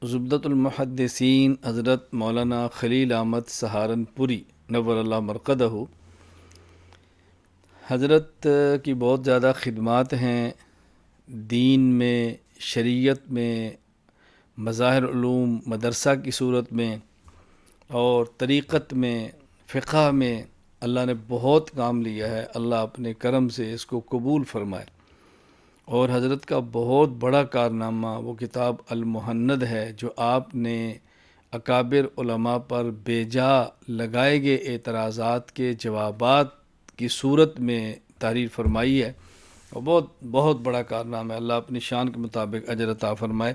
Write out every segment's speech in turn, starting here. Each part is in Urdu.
زبدۃ المحدثین حضرت مولانا خلیل احمد سہارنپوری نور اللہ مرقدہ، حضرت کی بہت زیادہ خدمات ہیں دین میں، شریعت میں، مظاہر علوم مدرسہ کی صورت میں اور طریقت میں، فقہ میں اللہ نے بہت کام لیا ہے۔ اللہ اپنے کرم سے اس کو قبول فرمائے۔ اور حضرت کا بہت بڑا کارنامہ وہ کتاب المہند ہے جو آپ نے اکابر علماء پر بے جا لگائے گئے اعتراضات کے جوابات کی صورت میں تحریر فرمائی ہے، اور بہت بڑا کارنامہ ہے۔ اللہ اپنی شان کے مطابق اجر عطا فرمائے۔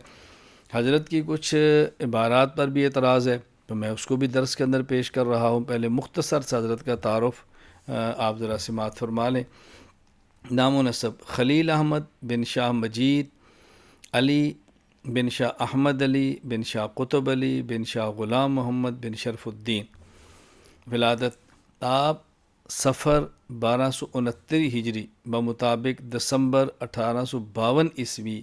حضرت کی کچھ عبارات پر بھی اعتراض ہے تو میں اس کو بھی درس کے اندر پیش کر رہا ہوں۔ پہلے مختصر سے حضرت کا تعارف آپ ذرا سماعت فرما لیں۔ نام و نسب: خلیل احمد بن شاہ مجید علی بن شاہ احمد علی بن شاہ قطب علی بن شاہ غلام محمد بن شرف الدین۔ ولادت: آپ صفر 1269 ہجری بمطابق دسمبر 1852 عیسوی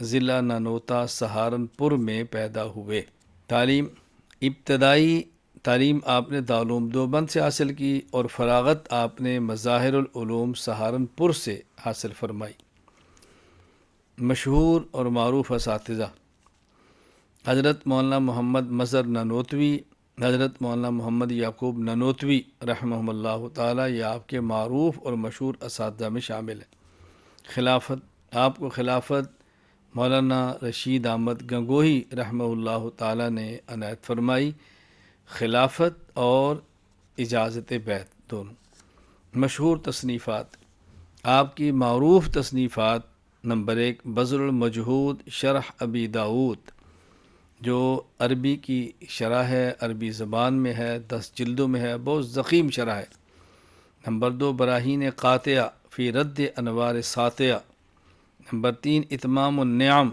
ضلع نانوتا سہارنپور میں پیدا ہوئے۔ تعلیم: ابتدائی تعلیم آپ نے دارالعلوم دیوبند سے حاصل کی اور فراغت آپ نے مظاہر العلوم سہارنپور سے حاصل فرمائی۔ مشہور اور معروف اساتذہ: حضرت مولانا محمد مظہر نانوتوی، حضرت مولانا محمد یعقوب نانوتوی رحمہم اللہ تعالیٰ، یہ آپ کے معروف اور مشہور اساتذہ میں شامل ہیں۔ خلافت: آپ کو خلافت مولانا رشید احمد گنگوہی رحمہ اللہ تعالیٰ نے عنایت فرمائی۔ خلافت اور اجازت بیعت دونوں۔ مشہور تصنیفات: آپ کی معروف تصنیفات: نمبر 1 بذل المجہود شرح ابی داود جو عربی کی شرح ہے، عربی زبان میں ہے، 10 جلدوں میں ہے، بہت ضخیم شرح ہے۔ نمبر 2 براہین قاطعہ فی رد انوار ساطعہ۔ نمبر 3 اتمام النعم۔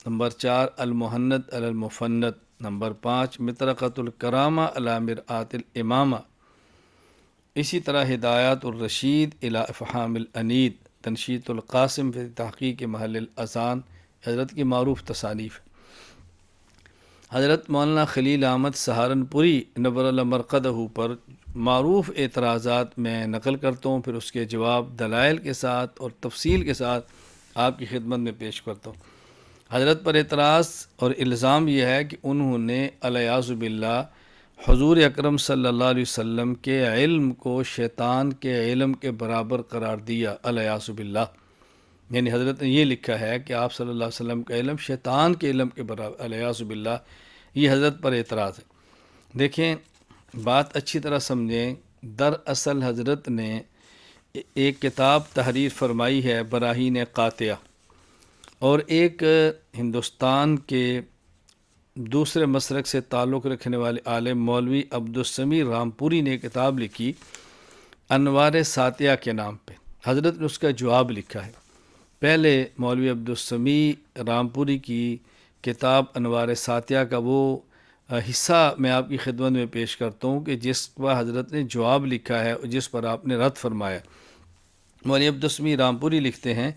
نمبر 4 المہند علی المفند۔ نمبر 5 مطرقۃ الکرامہ علی مرآۃ الامامہ۔ اسی طرح ہدایات الرشید الی افہام الانید، تنشیط القاسم فی تحقیق محل الاذان، حضرت کی معروف تصانیف۔ حضرت مولانا خلیل احمد سہارنپوری نور اللہ مرقدہ پر معروف اعتراضات میں نقل کرتا ہوں، پھر اس کے جواب دلائل کے ساتھ اور تفصیل کے ساتھ آپ کی خدمت میں پیش کرتا ہوں۔ حضرت پر اعتراض اور الزام یہ ہے کہ انہوں نے الیاذ باللہ حضور اکرم صلی اللہ علیہ وسلم کے علم کو شیطان کے علم کے برابر قرار دیا، الیاذ باللہ۔ یعنی حضرت نے یہ لکھا ہے کہ آپ صلی اللہ علیہ وسلم کا علم شیطان کے علم کے برابر، الیاذ باللہ۔ یہ حضرت پر اعتراض ہے۔ دیکھیں، بات اچھی طرح سمجھیں۔ دراصل حضرت نے ایک کتاب تحریر فرمائی ہے براہین قاطعہ، اور ایک ہندوستان کے دوسرے مسلک سے تعلق رکھنے والے عالم مولوی عبدالسمیع رامپوری نے کتاب لکھی انوار ساطعہ کے نام پہ۔ حضرت نے اس کا جواب لکھا ہے۔ پہلے مولوی عبدالسمیع رامپوری کی کتاب انوار ساطعہ کا وہ حصہ میں آپ کی خدمت میں پیش کرتا ہوں کہ جس پر حضرت نے جواب لکھا ہے اور جس پر آپ نے رد فرمایا۔ مولوی عبدالسمیع رامپوری لکھتے ہیں،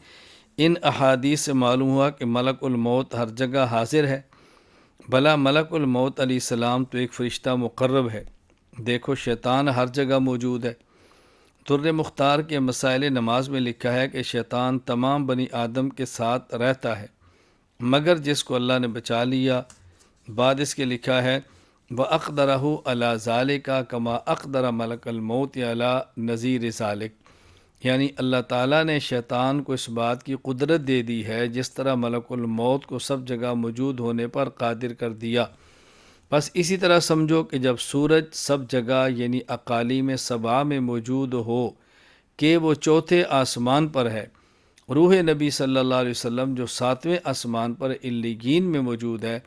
ان احادیث سے معلوم ہوا کہ ملک الموت ہر جگہ حاضر ہے۔ بھلا ملک الموت علیہ السلام تو ایک فرشتہ مقرب ہے، دیکھو شیطان ہر جگہ موجود ہے۔ در مختار کے مسائل نماز میں لکھا ہے کہ شیطان تمام بنی آدم کے ساتھ رہتا ہے مگر جس کو اللہ نے بچا لیا۔ بعد اس کے لکھا ہے وَأَقْدَرَهُ عَلَى ذَلِكَ كَمَا أَقْدَرَ مَلَكَ الْمَوْتِ عَلَى نَذِيرِ ذَلِكَ، یعنی اللہ تعالیٰ نے شیطان کو اس بات کی قدرت دے دی ہے جس طرح ملک الموت کو سب جگہ موجود ہونے پر قادر کر دیا۔ بس اسی طرح سمجھو کہ جب سورج سب جگہ یعنی اقالیم سبع میں موجود ہو کہ وہ چوتھے آسمان پر ہے، روح نبی صلی اللہ علیہ وسلم جو 7ویں آسمان پر علیین میں موجود ہے،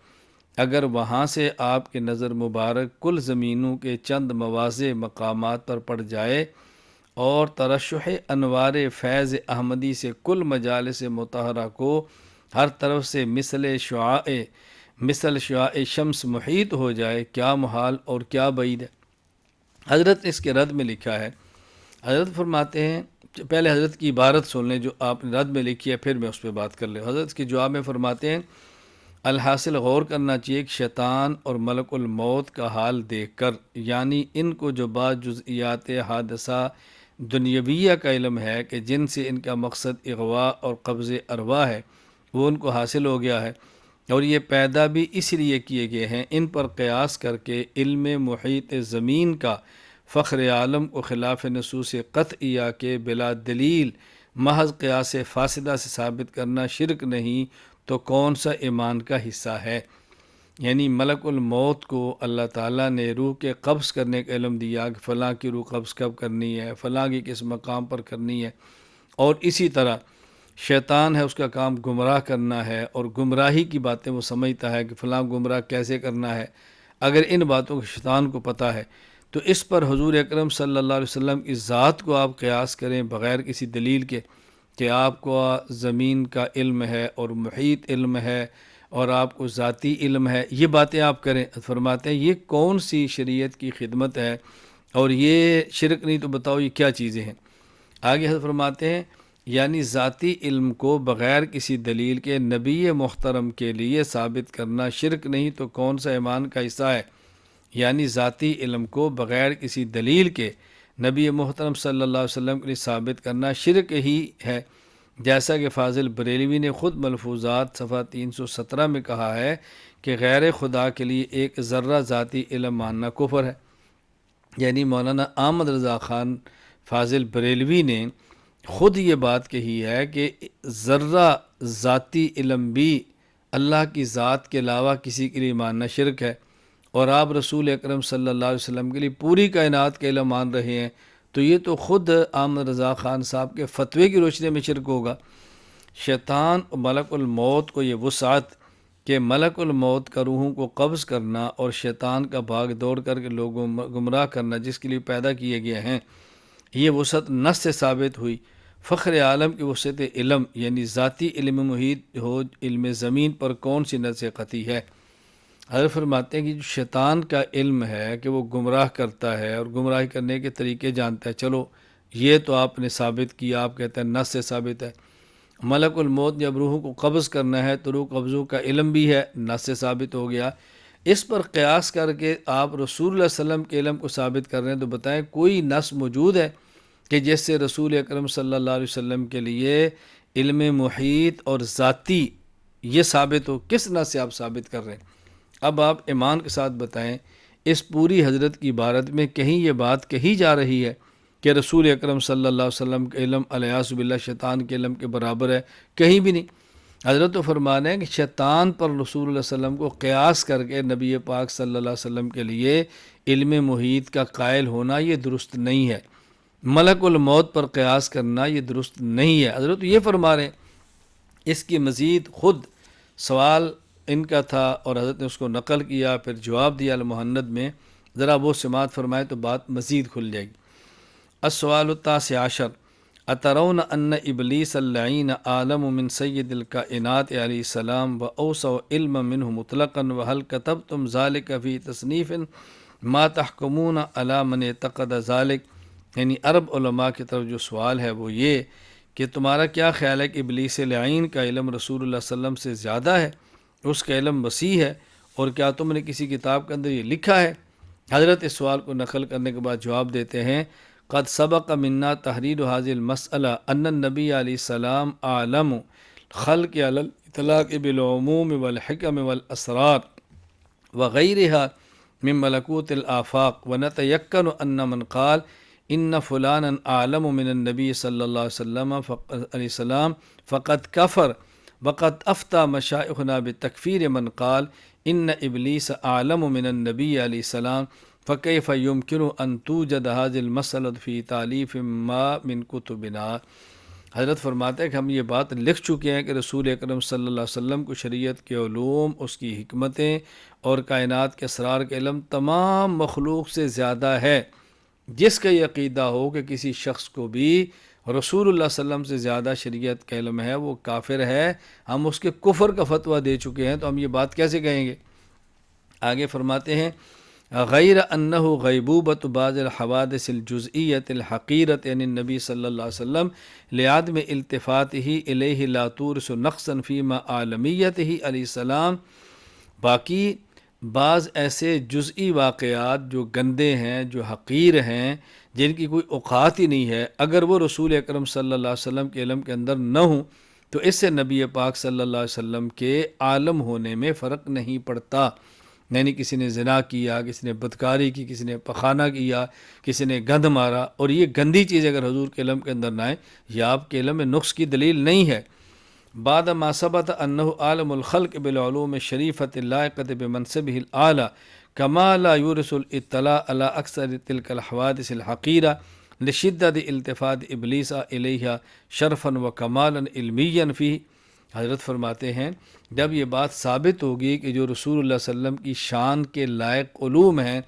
اگر وہاں سے آپ کی نظر مبارک کل زمینوں کے چند مواضع مقامات پر پڑ جائے اور ترشح انوار فیض احمدی سے کل مجالس مطہرہ کو ہر طرف سے مثل شعاع شمس محیط ہو جائے، کیا محال اور کیا بعید ہے۔ حضرت نے اس کے رد میں لکھا ہے، حضرت فرماتے ہیں، پہلے حضرت کی عبارت سن لیں جو آپ نے رد میں لکھی ہے، پھر میں اس پہ بات کر لیں۔ حضرت کے جواب میں فرماتے ہیں الحاصل غور کرنا چاہیے کہ شیطان اور ملک الموت کا حال دیکھ کر، یعنی ان کو جو بعض جزئیات حادثہ دنیاویہ کا علم ہے کہ جن سے ان کا مقصد اغوا اور قبض ارواح ہے، وہ ان کو حاصل ہو گیا ہے، اور یہ پیدا بھی اس لیے کیے گئے ہیں، ان پر قیاس کر کے علم محیط زمین کا فخر عالم کو خلاف نصوص قطعیہ کے بلا دلیل محض قیاس فاسدہ سے ثابت کرنا شرک نہیں تو کون سا ایمان کا حصہ ہے۔ یعنی ملک الموت کو اللہ تعالیٰ نے روح کے قبض کرنے کا علم دیا کہ فلاں کی روح قبض کب کرنی ہے، فلاں کی کس مقام پر کرنی ہے، اور اسی طرح شیطان ہے، اس کا کام گمراہ کرنا ہے، اور گمراہی کی باتیں وہ سمجھتا ہے کہ فلاں گمراہ کیسے کرنا ہے۔ اگر ان باتوں کو شیطان کو پتہ ہے تو اس پر حضور اکرم صلی اللہ علیہ وسلم کی ذات کو آپ قیاس کریں بغیر کسی دلیل کے کہ آپ کو زمین کا علم ہے اور محیط علم ہے اور آپ کو ذاتی علم ہے، یہ باتیں آپ کریں۔ فرماتے ہیں یہ کون سی شریعت کی خدمت ہے، اور یہ شرک نہیں تو بتاؤ یہ کیا چیزیں ہیں۔ آگے حضرت فرماتے ہیں یعنی ذاتی علم کو بغیر کسی دلیل کے نبی محترم کے لیے ثابت کرنا شرک نہیں تو کون سا ایمان کا حصہ ہے۔ یعنی ذاتی علم کو بغیر کسی دلیل کے نبی محترم صلی اللہ علیہ وسلم کے لیے ثابت کرنا شرک ہی ہے، جیسا کہ فاضل بریلوی نے خود ملفوظات صفحہ 317 میں کہا ہے کہ غیر خدا کے لیے ایک ذرہ ذاتی علم ماننا کفر ہے۔ یعنی مولانا احمد رضا خان فاضل بریلوی نے خود یہ بات کہی ہے کہ ذرہ ذاتی علم بھی اللہ کی ذات کے علاوہ کسی کے لیے ماننا شرک ہے، اور آپ رسول اکرم صلی اللہ علیہ وسلم کے لیے پوری کائنات کا علم مان رہے ہیں، تو یہ تو خود احمد رضا خان صاحب کے فتوے کی روشنی میں شرک ہوگا۔ شیطان اور ملک الموت کو یہ وسعت کہ ملک الموت کا روحوں کو قبض کرنا اور شیطان کا بھاگ دوڑ کر کے لوگوں گمراہ کرنا جس کے لیے پیدا کیے گئے ہیں، یہ وسعت نص سے ثابت ہوئی۔ فخر عالم کی وسعت علم یعنی ذاتی علم محیط ہو، علم زمین پر کون سی نص قطعی ہے؟ حضرت فرماتے ہیں کہ جو شیطان کا علم ہے کہ وہ گمراہ کرتا ہے اور گمراہی کرنے کے طریقے جانتا ہے، چلو یہ تو آپ نے ثابت کیا، آپ کہتے ہیں نص سے ثابت ہے۔ ملک الموت جب روحوں کو قبض کرنا ہے تو روح قبضوں کا علم بھی ہے، نص سے ثابت ہو گیا۔ اس پر قیاس کر کے آپ رسول اللہ صلی اللہ علیہ وسلم کے علم کو ثابت کر رہے ہیں، تو بتائیں کوئی نص موجود ہے کہ جس سے رسول اکرم صلی اللہ علیہ وسلم کے لیے علم محیط اور ذاتی یہ ثابت ہو؟ کس نص سے آپ ثابت کر رہے ہیں؟ اب آپ ایمان کے ساتھ بتائیں اس پوری حضرت کی عبارت میں کہیں یہ بات کہی جا رہی ہے کہ رسول اکرم صلی اللہ علیہ وسلم کا علم الیاذ باللہ شیطان کے علم کے برابر ہے؟ کہیں بھی نہیں۔ حضرت تو فرمانے ہیں کہ شیطان پر رسول اللہ صلی اللہ علیہ وسلم کو قیاس کر کے نبی پاک صلی اللہ علیہ وسلم کے لیے علم محیط کا قائل ہونا یہ درست نہیں ہے۔ ملک الموت پر قیاس کرنا یہ درست نہیں ہے۔ حضرت یہ فرما رہے ہیں، اس کی مزید خود سوال ان کا تھا اور حضرت نے اس کو نقل کیا، پھر جواب دیا المہند میں، ذرا وہ سماعت فرمائے تو بات مزید کھل جائے گی۔ السؤال التاسع عشر اترون ان ابلیس اللعین عالم من سید الکائنات علیہ السلام و اوسع علم منہ مطلقا وهل كتبتم ذلك فی تصنیف ما تحکمون علی من اعتقد ذلك؟ یعنی عرب علماء کی طرف جو سوال ہے وہ یہ کہ تمہارا کیا خیال ہے کہ ابلیس لعین کا علم رسول اللہ صلی اللہ علیہ وسلم سے زیادہ ہے، اس کا علم وسیع ہے، اور کیا تم نے کسی کتاب کے اندر یہ لکھا ہے؟ حضرت اس سوال کو نقل کرنے کے بعد جواب دیتے ہیں، قد سبق منا تحریر هذه المسألہ ان النبی علیہ السلام عالم خلق علی الاطلاق بالعموم والحکم والاسرار وغیرها من ملکوت الآفاق ونتیقن ان من قال ان فلانا عالم من النبی صلی اللہ علیہ وسلم فقد کفر وقد افتى مشائخنا بتکفیر من قال ان ابلیس عالم من النبی علیہ السلام فکیف یمکن ان توجد هذه المسألة فی تالیف ما من کتبنا؟ حضرت فرماتے ہیں کہ ہم یہ بات لکھ چکے ہیں کہ رسول اکرم صلی اللہ علیہ وسلم کو شریعت کے علوم، اس کی حکمتیں اور کائنات کے اسرار کا علم تمام مخلوق سے زیادہ ہے۔ جس کا یہ عقیدہ ہو کہ کسی شخص کو بھی رسول اللہ صلی اللہ علیہ وسلم سے زیادہ شریعت کا علم ہے وہ کافر ہے، ہم اس کے کفر کا فتویٰ دے چکے ہیں، تو ہم یہ بات کیسے کہیں گے؟ آگے فرماتے ہیں غیر انہ غیبوبۃ بعض الحوادث الجزئیۃ الحقیرۃ عن النبی صلی اللہ علیہ وسلم لعدم التفاتہ الیہ لا تورث نقصا فیما عالمیتہ علیہ السلام۔ باقی بعض ایسے جزئی واقعات جو گندے ہیں، جو حقیر ہیں، جن کی کوئی اوقات ہی نہیں ہے، اگر وہ رسول اکرم صلی اللہ علیہ وسلم کے علم کے اندر نہ ہوں تو اس سے نبی پاک صلی اللہ علیہ وسلم کے عالم ہونے میں فرق نہیں پڑتا۔ یعنی کسی نے زنا کیا، کسی نے بدکاری کی، کسی نے پخانہ کیا، کسی نے گند مارا، اور یہ گندی چیز اگر حضور کے علم کے اندر نہ آئے، یہ آپ کے علم میں نقص کی دلیل نہیں ہے۔ بعد ما ثبت انہ عالم الخلق بالعلوم الشریفۃ اللائقۃ بمنصبہ الاعلی کما لا یورث الاطلاع علی اکثر تلک الحوادث الحقیرہ لشدت التفات ابلیس الیہا شرفا و کمالا علمیا فیہ۔ حضرت فرماتے ہیں جب یہ بات ثابت ہوگی کہ جو رسول اللہ صلی اللہ علیہ وسلم کی شان کے لائق علوم ہیں،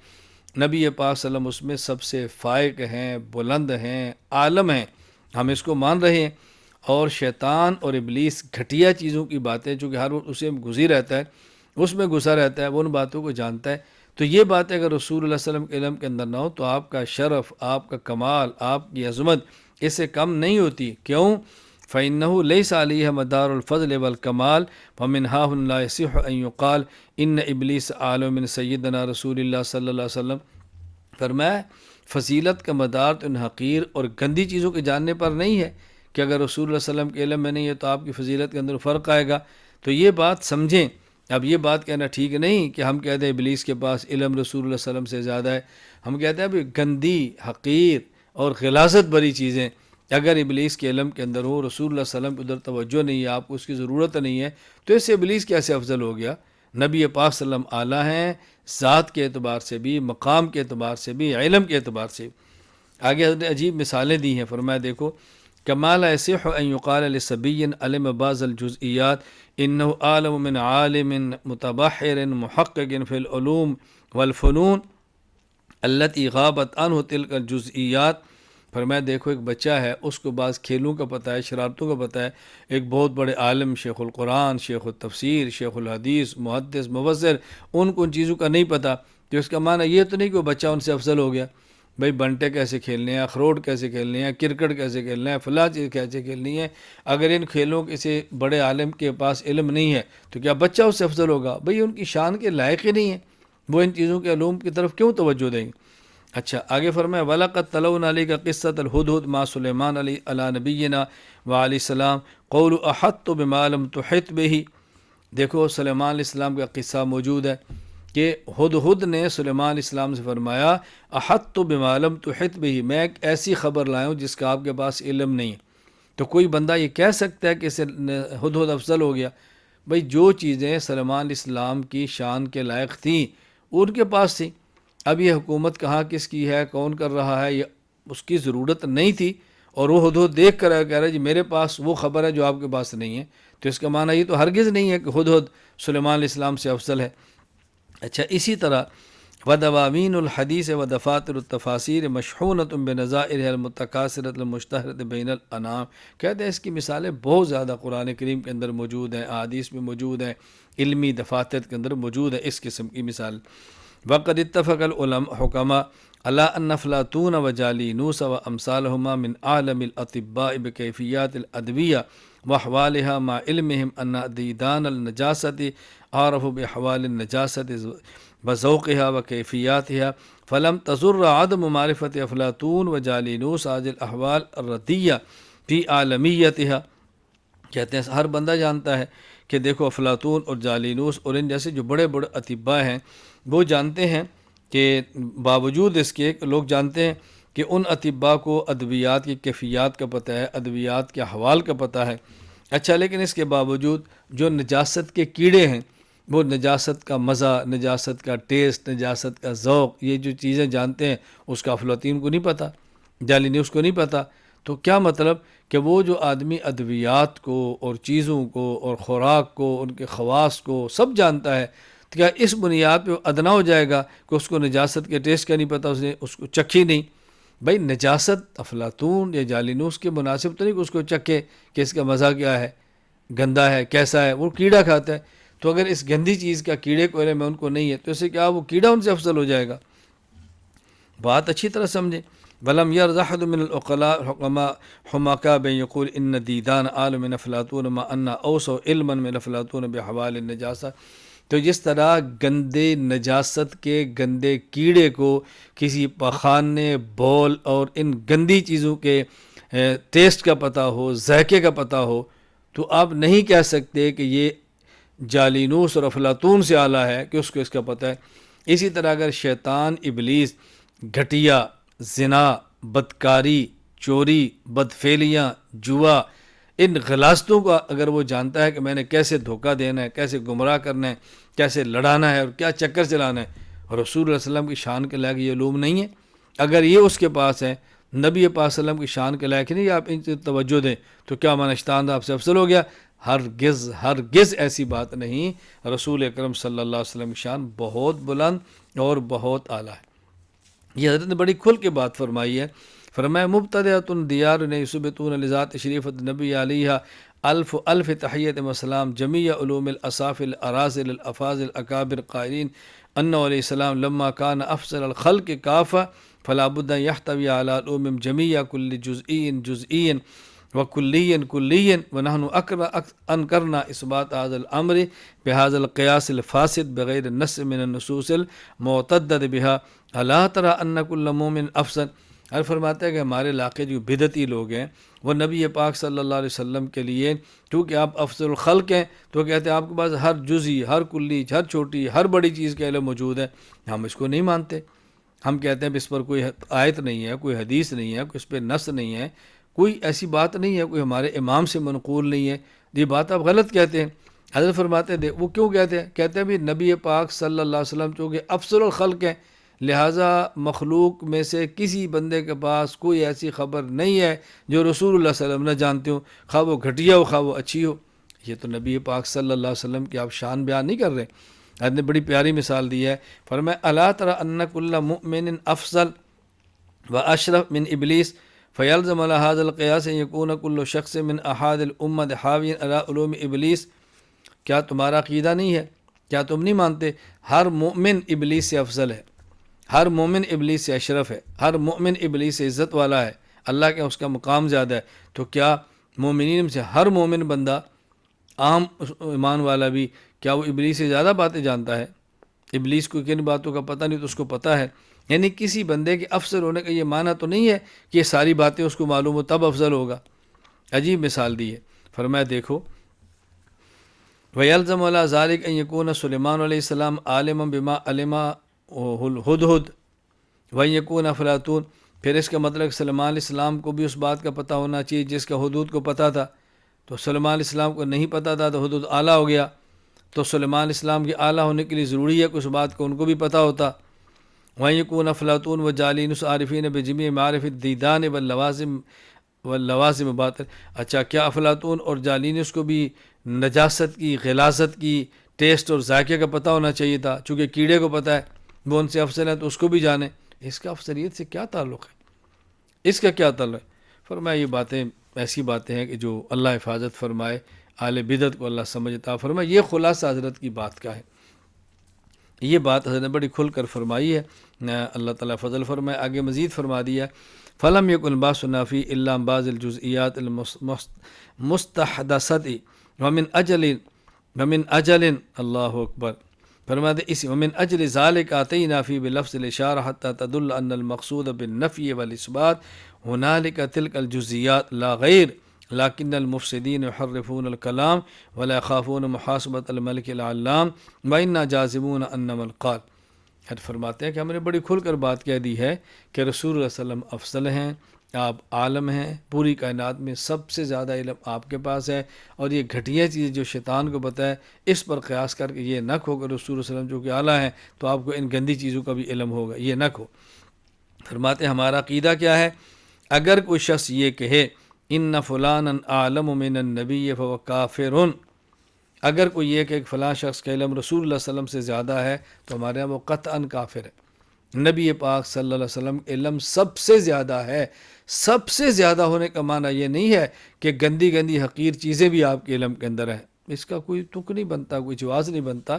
نبی پاک صلی اللہ علیہ وسلم اس میں سب سے فائق ہیں، بلند ہیں، عالم ہیں، ہم اس کو مان رہے ہیں، اور شیطان اور ابلیس گھٹیا چیزوں کی باتیں چونکہ ہر وقت اسے گزی رہتا ہے، اس میں گھسا رہتا ہے، وہ ان باتوں کو جانتا ہے، تو یہ باتیں اگر رسول اللہ صلی اللہ علیہ وسلم کے علم کے اندر نہ ہو تو آپ کا شرف، آپ کا کمال، آپ کی عظمت اس سے کم نہیں ہوتی۔ کیوں؟ فَإِنَّهُ لَيْسَ عَلَيْهَ مَدَارُ الْفَضْلِ وَالْكَمَالِ فَمِنْهَا لَا يَصِحُّ أَن يُقَالَ إِنَّ إِبْلِيسَ أَعْلَمُ مِنْ سَيِّدِنَا رسول اللہ صلی اللہ علیہ وسلم۔ فرمایا فضیلت کا مدار تو ان حقیر اور گندی چیزوں کے جاننے پر نہیں ہے کہ اگر رسول اللہ صلی اللہ علیہ وسلم کے علم میں نہیں ہے تو آپ کی فضیلت کے اندر فرق آئے گا، تو یہ بات سمجھیں۔ اب یہ بات کہنا ٹھیک نہیں کہ ہم کہتے ہیں ابلیس کے پاس علم رسول اللہ صلی اللہ علیہ وسلم سے زیادہ ہے، ہم کہتے ہیں ابھی گندی، حقیر اور غلاظت بری چیزیں اگر ابلیس کے علم کے اندر ہو، رسول اللہ صلی اللہ علیہ وسلم کو ادھر توجہ نہیں ہے، آپ کو اس کی ضرورت نہیں ہے، تو اس سے ابلیس کیسے افضل ہو گیا؟ نبی پاک صلی اللہ علیہ وسلم اعلیٰ ہیں، ذات کے اعتبار سے بھی، مقام کے اعتبار سے بھی، علم کے اعتبار سے بھی۔ آگے حضرت نے عجیب مثالیں دی ہیں، فرمایا دیکھو کمال یصح ان یقال لصبی علم بعض الجزئیات انہ عالم من عالم متبحر محقق فی العلوم والفنون التي غابت عنہ تلک الجزئیات۔ فرمایا دیکھو ایک بچہ ہے، اس کو بعض کھیلوں کا پتہ ہے، شرارتوں کا پتہ ہے، ایک بہت بڑے عالم شیخ القرآن، شیخ التفسیر، شیخ الحدیث، محدث، مفسر، ان کو ان چیزوں کا نہیں پتہ، تو اس کا معنی یہ تو نہیں کہ وہ بچہ ان سے افضل ہو گیا۔ بھئی بنٹے کیسے کھیلنے ہیں، اخروٹ کیسے کھیلنے ہیں، کرکٹ کیسے کھیلنا ہے، فلاں چیز کیسے کھیلنی ہے، اگر ان کھیلوں کسی بڑے عالم کے پاس علم نہیں ہے تو کیا بچہ اس سے افضل ہوگا؟ بھئی ان کی شان کے لائق ہی نہیں ہے، وہ ان چیزوں کے علوم کی طرف کیوں توجہ دیں گے؟ اچھا آگے فرمایا وَلَقَدْ تَلَوْنَا عَلَيْكَ قِصَّةَ الْهُدْهُدْ مَعَ سُلَيْمَانَ عَلَى نَبِيِّنَا وَعَلَيْهِ السَّلَامُ قَوْلُ أَحَطْتُ بِمَا لَمْ تُحِطْ بِهِ۔ دیکھو سلیمان علیہ السلام کا قصہ موجود ہے کہ ہدہد نے سلیمان علیہ السلام سے فرمایا احطت بما لم تحط به، میں ایک ایسی خبر لایا ہوں جس کا آپ کے پاس علم نہیں ہے۔ تو کوئی بندہ یہ کہہ سکتا ہے کہ ہدہد افضل ہو گیا؟ بھئی جو چیزیں سلیمان علیہ السلام کی شان کے لائق تھیں ان کے پاس تھیں۔ اب یہ حکومت کہاں کس کی ہے، کون کر رہا ہے، یہ اس کی ضرورت نہیں تھی، اور وہ ہدہد دیکھ کر کہہ رہا ہے جی میرے پاس وہ خبر ہے جو آپ کے پاس نہیں ہے، تو اس کا معنی یہ تو ہرگز نہیں ہے کہ ہدہد سلیمان علیہ السلام سے افضل ہے۔ اچھا اسی طرح ودواوین الحدیث و دفاتر التفاسیر مشحونۃ بنظائرها المتکاثرۃ المشتہرۃ بین الانام۔ کہتے ہیں اس کی مثالیں بہت زیادہ قرآن کریم کے اندر موجود ہیں، احادیث میں موجود ہیں، علمی دفاتر کے اندر موجود ہے اس قسم کی مثال۔ وقد اتفق العلماء حکماء على ان افلاطون وجالینوس وامثالهما من اعلم الاطباء بکیفیات الادویہ واحوالها مع علمهم ان دیدان النجاست عارف باحوال النجاست وذوقها وکیفیاتها فلم تضر عدم معرفت افلاطون وجالینوس هذه الاحوال الردیہ فی عالمیتها۔ کہتے ہیں ہر بندہ جانتا ہے کہ دیکھو افلاطون اور جالینوس اور ان جیسے جو بڑے بڑے اطباء ہیں وہ جانتے ہیں کہ باوجود اس کے لوگ جانتے ہیں کہ ان اطباء کو ادویات کی کیفیات کا پتہ ہے، ادویات کے احوال کا پتہ ہے۔ اچھا لیکن اس کے باوجود جو نجاست کے کیڑے ہیں وہ نجاست کا مزہ، نجاست کا ٹیسٹ، نجاست کا ذوق، یہ جو چیزیں جانتے ہیں اس کا افلاطون کو نہیں پتہ، جالینوس کو نہیں پتہ۔ تو کیا مطلب کہ وہ جو آدمی ادویات کو اور چیزوں کو اور خوراک کو، ان کے خواص کو سب جانتا ہے، تو کیا اس بنیاد پہ وہ ادنا ہو جائے گا کہ اس کو نجاست کے ٹیسٹ کا نہیں پتہ، اس نے اس کو چکھی نہیں؟ بھائی نجاست افلاطون یا جالینوس کے مناسب تو نہیں کہ اس کو چکھے کہ اس کا مزہ کیا ہے، گندا ہے، کیسا ہے، وہ کیڑا کھاتا ہے۔ تو اگر اس گندی چیز کا کیڑے کو علم ہے ان کو نہیں ہے تو اسے کیا وہ کیڑا ان سے افضل ہو جائے گا؟ بات اچھی طرح سمجھیں. ولم یرض احد من العقلاء حکماء حمقاء بن یقول ان دیدان عالم من افلاطون ما ان اوسع علما من افلاطون بحوال النجاسہ. تو جس طرح گندے نجاست کے گندے کیڑے کو کسی پخانے، بول اور ان گندی چیزوں کے ٹیسٹ کا پتہ ہو، ذائقے کا پتہ ہو، تو آپ نہیں کہہ سکتے کہ یہ جالینوس اور افلاطون سے اعلیٰ ہے کہ اس کو اس کا پتہ ہے. اسی طرح اگر شیطان ابلیس گھٹیا، زنا، بدکاری، چوری، بدفعلیاں، جوا، ان غلاظتوں کو اگر وہ جانتا ہے کہ میں نے کیسے دھوکہ دینا ہے، کیسے گمراہ کرنا ہے، کیسے لڑانا ہے اور کیا چکر چلانا ہے، اور رسول اللہ علیہ وسلم کی شان کے لائق یہ علوم نہیں ہے، اگر یہ اس کے پاس ہے، نبی پاک صلی اللہ علیہ وسلم کی شان کے لائق نہیں، آپ ان سے توجہ دیں تو کیا معنی اشتہار آپ سے افضل ہو گیا؟ ہرگز ایسی بات نہیں. رسول اکرم صلی اللہ علیہ وسلم کی شان بہت بلند اور بہت اعلیٰ ہے. یہ حضرت نے بڑی کھل کے بات فرمائی ہے. فرمایا مبتدعۃ دیار یثبتون لذات شریفت نبی علیہ الف الف تحیت وسلام جمیع علوم الاصافل اراذل الافاضل اکابر قائلین انه علیہ السلام لما کان افضل الخلق کافہ فلا بد ان یحتوی علی علوم جمیع کل جزئی جزئی وکلی کلی ونحن انکرنا اثبات هذا الامر بهذا القياس الفاسد بغیر النص من النصوص المعتدد بها الا ترى ان كل مؤمن افضل. اور فرماتے ہیں کہ ہمارے علاقے جو بدعتی لوگ ہیں وہ نبی پاک صلی اللہ علیہ وسلم کے لیے کیونکہ آپ افضل الخلق ہیں تو کہتے ہیں آپ کے پاس ہر جزئی، ہر کلی، ہر چھوٹی، ہر بڑی چیز کا علم موجود ہے. ہم اس کو نہیں مانتے. ہم کہتے ہیں اس پر کوئی آیت نہیں ہے، کوئی حدیث نہیں ہے، کوئی اس پہ نص نہیں ہے، کوئی ایسی بات نہیں ہے، کوئی ہمارے امام سے منقول نہیں ہے. یہ بات آپ غلط کہتے ہیں. حضرت فرماتے ہیں وہ کیوں کہتے ہیں؟ کہتے ہیں بھی نبی پاک صلی اللہ علیہ وسلم چونکہ افضل الخلق ہیں، لہٰذا مخلوق میں سے کسی بندے کے پاس کوئی ایسی خبر نہیں ہے جو رسول اللہ صلی اللہ علیہ وسلم نہ جانتے ہو، خواہ وہ گھٹیا ہو خواہ وہ اچھی ہو. یہ تو نبی پاک صلی اللہ علیہ وسلم کی آپ شان بیان نہیں کر رہے. حضرت نے بڑی پیاری مثال دی ہے. فرمایا الا تری ان کل مؤمن افضل واشرف من ابلیس فیلزم علی هذا القیاس ان یکون کل شخص من احاد الامت حاویا علی علوم ابلیس. کیا تمہارا عقیدہ نہیں ہے؟ کیا تم نہیں مانتے ہر مومن ابلیس سے افضل ہے، ہر مومن ابلیس سے اشرف ہے، ہر مومن ابلیس سے عزت والا ہے، اللہ کے اس کا مقام زیادہ ہے؟ تو کیا مومنین میں سے ہر مومن بندہ عام ایمان والا بھی کیا وہ ابلیس سے زیادہ باتیں جانتا ہے؟ ابلیس کو کن باتوں کا پتہ نہیں تو اس کو پتہ ہے. یعنی کسی بندے کے افضل ہونے کا یہ معنی تو نہیں ہے کہ یہ ساری باتیں اس کو معلوم ہو تب افضل ہوگا. عجیب مثال دی ہے. فرمایا دیکھو وَيَلْزَمُ عَلَىٰ ذَلِكَ أَن يَكُونَ سُلَيْمَانُ علیہ السلام عالما بما علم الہدہد وَأَن يَكُونَ أَفْلَاطُونَ. پھر اس کا مطلب سلیمان علیہ السلام کو بھی اس بات کا پتہ ہونا چاہیے جس کا حدود کو پتہ تھا. تو سلیمان علیہ السلام کو نہیں پتہ تھا تو حدود اعلیٰ ہو گیا. تو سلیمان علیہ السلام کے اعلیٰ ہونے کے لیے ضروری ہے کہ اس بات کو ان کو بھی پتہ ہوتا. وَأَن يَكُونَ أَفْلَاطُونَ وَجَالِينُسُ عَارِفِينَ بِجَمِيعِ مَعَارِفِ الدِّيدَانِ واللوازم بات. اچھا کیا افلاطون اور جالینس کو بھی نجاست کی، غلاظت کی، ٹیسٹ اور ذائقے کا پتہ ہونا چاہیے تھا؟ چونکہ کیڑے کو پتہ ہے وہ ان سے افضل ہے تو اس کو بھی جانے. اس کا افضلیت سے کیا تعلق ہے؟ اس کا کیا تعلق ہے؟ فرمایا یہ باتیں ایسی باتیں ہیں کہ جو اللہ حفاظت فرمائے، اہل بدعت کو اللہ سمجھتا فرمائے. یہ خلاصہ حضرت کی بات کا ہے. یہ بات حضرت نے بڑی کھل کر فرمائی ہے. اللہ تعالیٰ فضل فرمائے. آگے مزید فرما دیا فلم یکن باسنا فی الا بعض الجزئیات المستحدثۃ ومن اجل اللہ اکبر. فرماتے اسی ومن اجل ذلك آتینا فی بلفظ الاشارہ حتی تدل ان المقصود بالنفی والاثبات هنالك تلك الجزئیات لا غیر لكن المفسدين يحرفون الكلام ولا يخافون محاسبة الملك العلام وإنا جازمون أنما القال. فرماتے ہیں کہ ہم نے بڑی کھل کر بات کہہ دی ہے کہ رسول اللہ صلی اللہ علیہ وسلم افضل ہیں، آپ عالم ہیں، پوری کائنات میں سب سے زیادہ علم آپ کے پاس ہے، اور یہ گھٹیا چیز جو شیطان کو پتہ ہے اس پر قیاس کر کے یہ نہ کھو کہ رسول اللہ صلی اللہ علیہ وسلم جو کہ اعلیٰ ہیں تو آپ کو ان گندی چیزوں کا بھی علم ہوگا، یہ نہ کھو. فرماتے ہیں ہمارا عقیدہ کیا ہے؟ اگر کوئی شخص یہ کہے ان فلانا اعلم من النبی فهو کافر، اگر کوئی یہ کہ فلاں شخص کا علم رسول اللہ صلی اللہ علیہ وسلم سے زیادہ ہے تو ہمارے یہاں وہ قطعاً کافر ہے. نبی پاک صلی اللہ علیہ وسلم علم سب سے زیادہ ہے. سب سے زیادہ ہونے کا معنی یہ نہیں ہے کہ گندی گندی حقیر چیزیں بھی آپ کے علم کے اندر ہیں. اس کا کوئی تک نہیں بنتا، کوئی جواز نہیں بنتا۔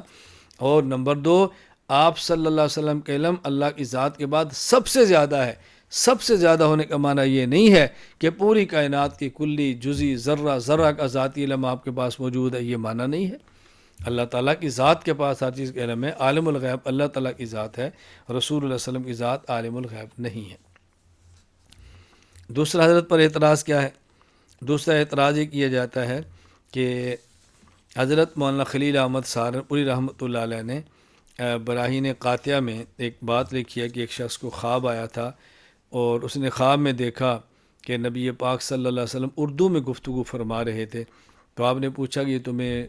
اور نمبر 2، آپ صلی اللہ علیہ وسلم کا علم اللہ کی ذات کے بعد سب سے زیادہ ہے۔ سب سے زیادہ ہونے کا معنی یہ نہیں ہے کہ پوری کائنات کی کلی جزی ذرہ ذرہ کا ذاتی علم آپ کے پاس موجود ہے، یہ معنی نہیں ہے۔ اللہ تعالیٰ کی ذات کے پاس ہر چیز کا علم ہے۔ عالم الغیب اللہ تعالیٰ کی ذات ہے، رسول اللہ صلی اللہ علیہ وسلم کی ذات عالم الغیب نہیں ہے۔ دوسرا حضرت پر اعتراض کیا ہے؟ دوسرا اعتراض یہ کیا جاتا ہے کہ حضرت مولانا خلیل احمد سہارنپوری رحمۃ اللہ علیہ نے براہین قاطعہ میں ایک بات لکھی ہے کہ ایک شخص کو خواب آیا تھا اور اس نے خواب میں دیکھا کہ نبی پاک صلی اللہ علیہ وسلم اردو میں گفتگو فرما رہے تھے۔ تو آپ نے پوچھا کہ یہ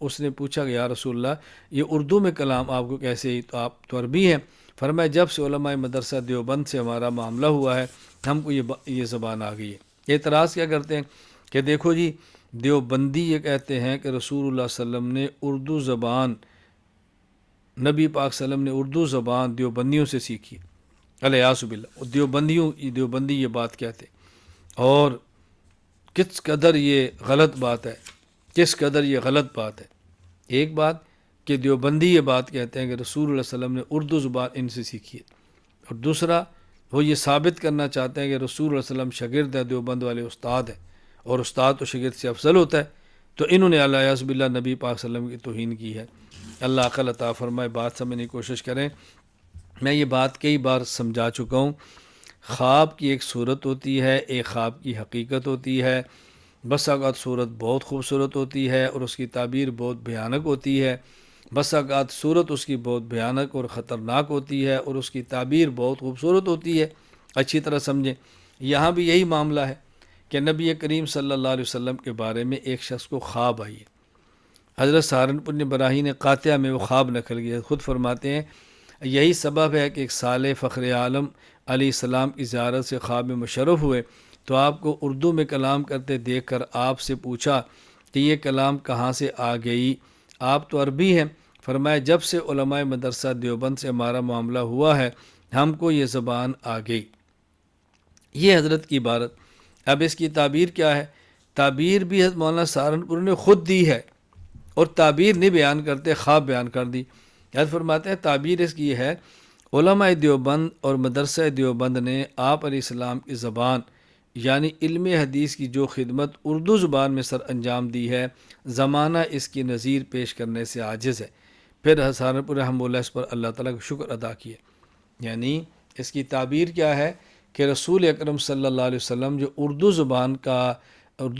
اس نے پوچھا کہ یا رسول اللہ یہ اردو میں کلام آپ کو کیسے، تو آپ تو عربی ہیں؟ فرمایا جب سے علماء مدرسہ دیوبند سے ہمارا معاملہ ہوا ہے ہم کو یہ زبان آ گئی ہے۔ اعتراض کیا کرتے ہیں کہ دیکھو جی دیوبندی یہ کہتے ہیں کہ رسول اللہ صلی اللہ علیہ وسلم نے اردو زبان، نبی پاک صلی اللہ علیہ وسلم نے اردو زبان دیوبندیوں سے سیکھی، الیاذ باللہ۔ دیوبندی یہ بات کہتے، اور کس قدر یہ غلط بات ہے، کس قدر یہ غلط بات ہے۔ ایک بات کہ دیوبندی یہ بات کہتے ہیں کہ رسول اللہ صلی اللہ علیہ وسلم نے اردو زبان ان سے سیکھی ہے، اور دوسرا وہ یہ ثابت کرنا چاہتے ہیں کہ رسول اللہ صلی اللہ علیہ وسلم شاگرد ہے، دیوبند والے استاد ہیں، اور استاد تو شاگرد سے افضل ہوتا ہے، تو انہوں نے الیاذ باللہ نبی پاک صلی اللہ علیہ وسلم کی توہین کی ہے۔ اللہ عقل عطا فرمائے، بات سمجھنے کی کوشش کریں۔ میں یہ بات کئی بار سمجھا چکا ہوں، خواب کی ایک صورت ہوتی ہے، ایک خواب کی حقیقت ہوتی ہے۔ بس اوقات صورت بہت خوبصورت ہوتی ہے اور اس کی تعبیر بہت بھیانک ہوتی ہے، بس اوقات صورت اس کی بہت بھیانک اور خطرناک ہوتی ہے اور اس کی تعبیر بہت خوبصورت ہوتی ہے۔ اچھی طرح سمجھیں، یہاں بھی یہی معاملہ ہے کہ نبی کریم صلی اللہ علیہ وسلم کے بارے میں ایک شخص کو خواب آئی ہے۔ حضرت سہارنپور نے براہین قاطعہ میں وہ خواب نقل کیا، خود فرماتے ہیں یہی سبب ہے کہ ایک صالح فخر عالم علیہ السلام کی زیارت سے خواب میں مشرف ہوئے تو آپ کو اردو میں کلام کرتے دیکھ کر آپ سے پوچھا کہ یہ کلام کہاں سے آ گئی؟ آپ تو عربی ہیں۔ فرمایا جب سے علماء مدرسہ دیوبند سے ہمارا معاملہ ہوا ہے ہم کو یہ زبان آ گئی۔ یہ حضرت کی عبارت۔ اب اس کی تعبیر کیا ہے؟ تعبیر بھی حضرت مولانا سہارنپور نے خود دی ہے، اور تعبیر نہیں بیان کرتے، خواب بیان کر دی۔ حضرت فرماتے ہیں تعبیر اس کی ہے علماء دیوبند اور مدرسہ دیوبند نے آپ علیہ السلام کی زبان یعنی علم حدیث کی جو خدمت اردو زبان میں سر انجام دی ہے زمانہ اس کی نظیر پیش کرنے سے عاجز ہے۔ پھر سہارنپور رحمہ اللہ اس پر اللہ تعالیٰ کا شکر ادا کیے۔ یعنی اس کی تعبیر کیا ہے کہ رسول اکرم صلی اللہ علیہ وسلم جو اردو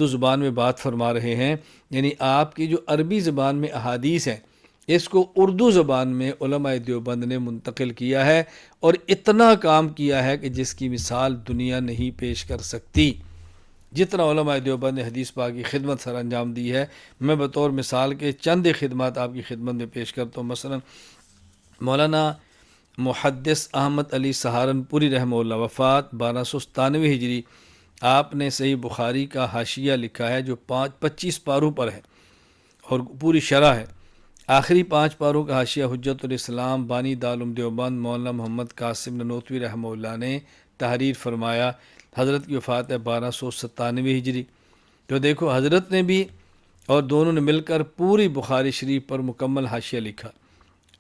زبان میں بات فرما رہے ہیں، یعنی آپ کی جو عربی زبان میں احادیث ہیں اس کو اردو زبان میں علماء دیوبند نے منتقل کیا ہے، اور اتنا کام کیا ہے کہ جس کی مثال دنیا نہیں پیش کر سکتی۔ جتنا علماء دیوبند نے حدیث پاک کی خدمت سر انجام دی ہے، میں بطور مثال کے چند خدمات آپ کی خدمت میں پیش کرتا ہوں۔ مثلا مولانا محدث احمد علی سہارنپوری رحمہ اللہ، وفات 1297 ہجری۔ آپ نے صحیح بخاری کا حاشیہ لکھا ہے جو 25 پاروں پر ہے اور پوری شرح ہے۔ آخری 5 پاروں کا حاشیہ حجت الاسلام بانی دارالعلوم دیوبند مولانا محمد قاسم ننوتوی رحمہ اللہ نے تحریر فرمایا۔ حضرت کی وفات ہے 1297 ہجری۔ تو دیکھو حضرت نے بھی اور دونوں نے مل کر پوری بخاری شریف پر مکمل حاشیہ لکھا۔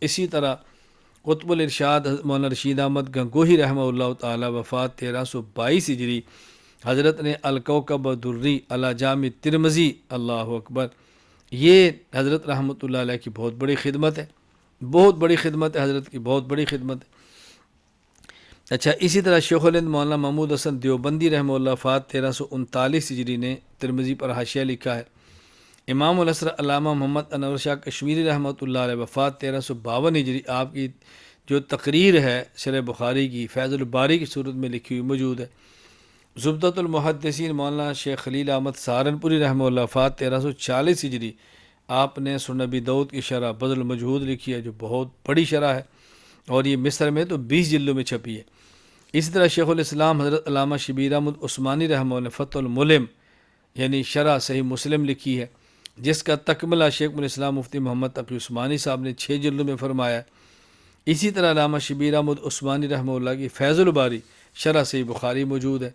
اسی طرح قطب الارشاد مولانا رشید احمد گنگوہی رحمہ اللہ تعالی، وفات 1322 ہجری۔ حضرت نے الکوکب الدری علی جامع ترمذی، اللہ اکبر، یہ حضرت رحمۃ اللہ علیہ کی بہت بڑی خدمت ہے، بہت بڑی خدمت ہے، حضرت کی بہت بڑی خدمت ہے۔ اچھا، اسی طرح شیخ الہند مولانا محمود حسن دیوبندی رحمہ اللہ، وفات 1339 ہجری نے ترمذی پر حاشیہ لکھا ہے۔ امام الاسر علامہ محمد انور شاہ کشمیری رحمۃ اللہ علیہ، وفات 1352 ہجری۔ آپ کی جو تقریر ہے شرح بخاری کی فیض الباری کی صورت میں لکھی ہوئی موجود ہے۔ زبدۃ المحدثین مولانا شیخ خلیل احمد سہارنپوری رحمہ اللہ، وفات 1340 ہجری۔ آپ نے سنن ابی داؤد کی شرح بذل المجہود لکھی ہے جو بہت بڑی شرح ہے، اور یہ مصر میں تو 20 جلدوں میں چھپی ہے۔ اسی طرح شیخ الاسلام حضرت علامہ شبیر احمد عثمانی رحمہ اللہ، فتح الملم یعنی شرح صحیح مسلم لکھی ہے، جس کا تکملہ شیخ الاسلام مفتی محمد تقی عثمانی صاحب نے 6 جلدوں میں فرمایا ہے۔ اسی طرح علامہ شبیر احمد عثمانی رحمہ اللہ کی فیض الباری شرح صحیح بخاری موجود ہے۔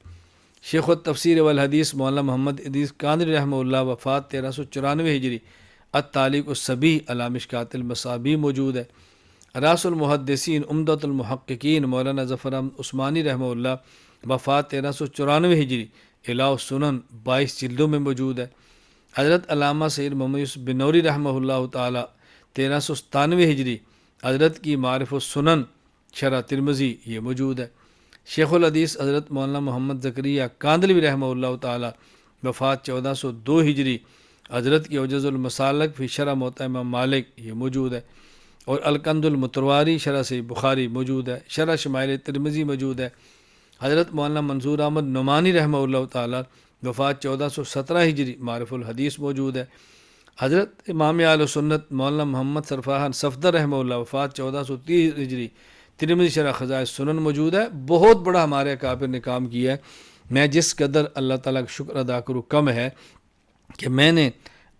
شیخ التفسیر والحدیث مولانا محمد ادریس کاندری رحمہ اللہ، وفات 1394 ہجری۔ التعلیق الصبی علی مشکات المصابیح موجود ہے۔ راس المحدثین عمدۃ المحققین مولانا ظفر احمد عثمانی رحمہ اللہ وفات 1394 ہجری، اعلاء السنن 22 جلدوں میں موجود ہے۔ حضرت علامہ سید محمد یوسف بنوری رحمہ اللہ تعالی 1397 ہجری، حضرت کی معارف السنن شرح ترمذی یہ موجود ہے۔ شیخ الحدیث حضرت مولانا محمد زکریا کاندلوی رحمہ اللہ تعالی وفات 1402 ہجری، حضرت کی عجز المسالک فی شرح موطأ امام مالک یہ موجود ہے، اور الکند المترواری شرح صحیح بخاری موجود ہے، شرح شمائل ترمذی موجود ہے۔ حضرت مولانا منظور احمد نعمانی رحمہ اللہ تعالی وفات 1417 ہجری، معارف الحدیث موجود ہے۔ حضرت امام اہل سنت مولانا محمد سرفراز صفدر رحمہ اللہ وفات 1430 ہجری، ترمذی شرح خزائن سنن موجود ہے۔ بہت بڑا ہمارے اکابر نے کام کیا ہے۔ میں جس قدر اللہ تعالیٰ کا شکر ادا کروں کم ہے کہ میں نے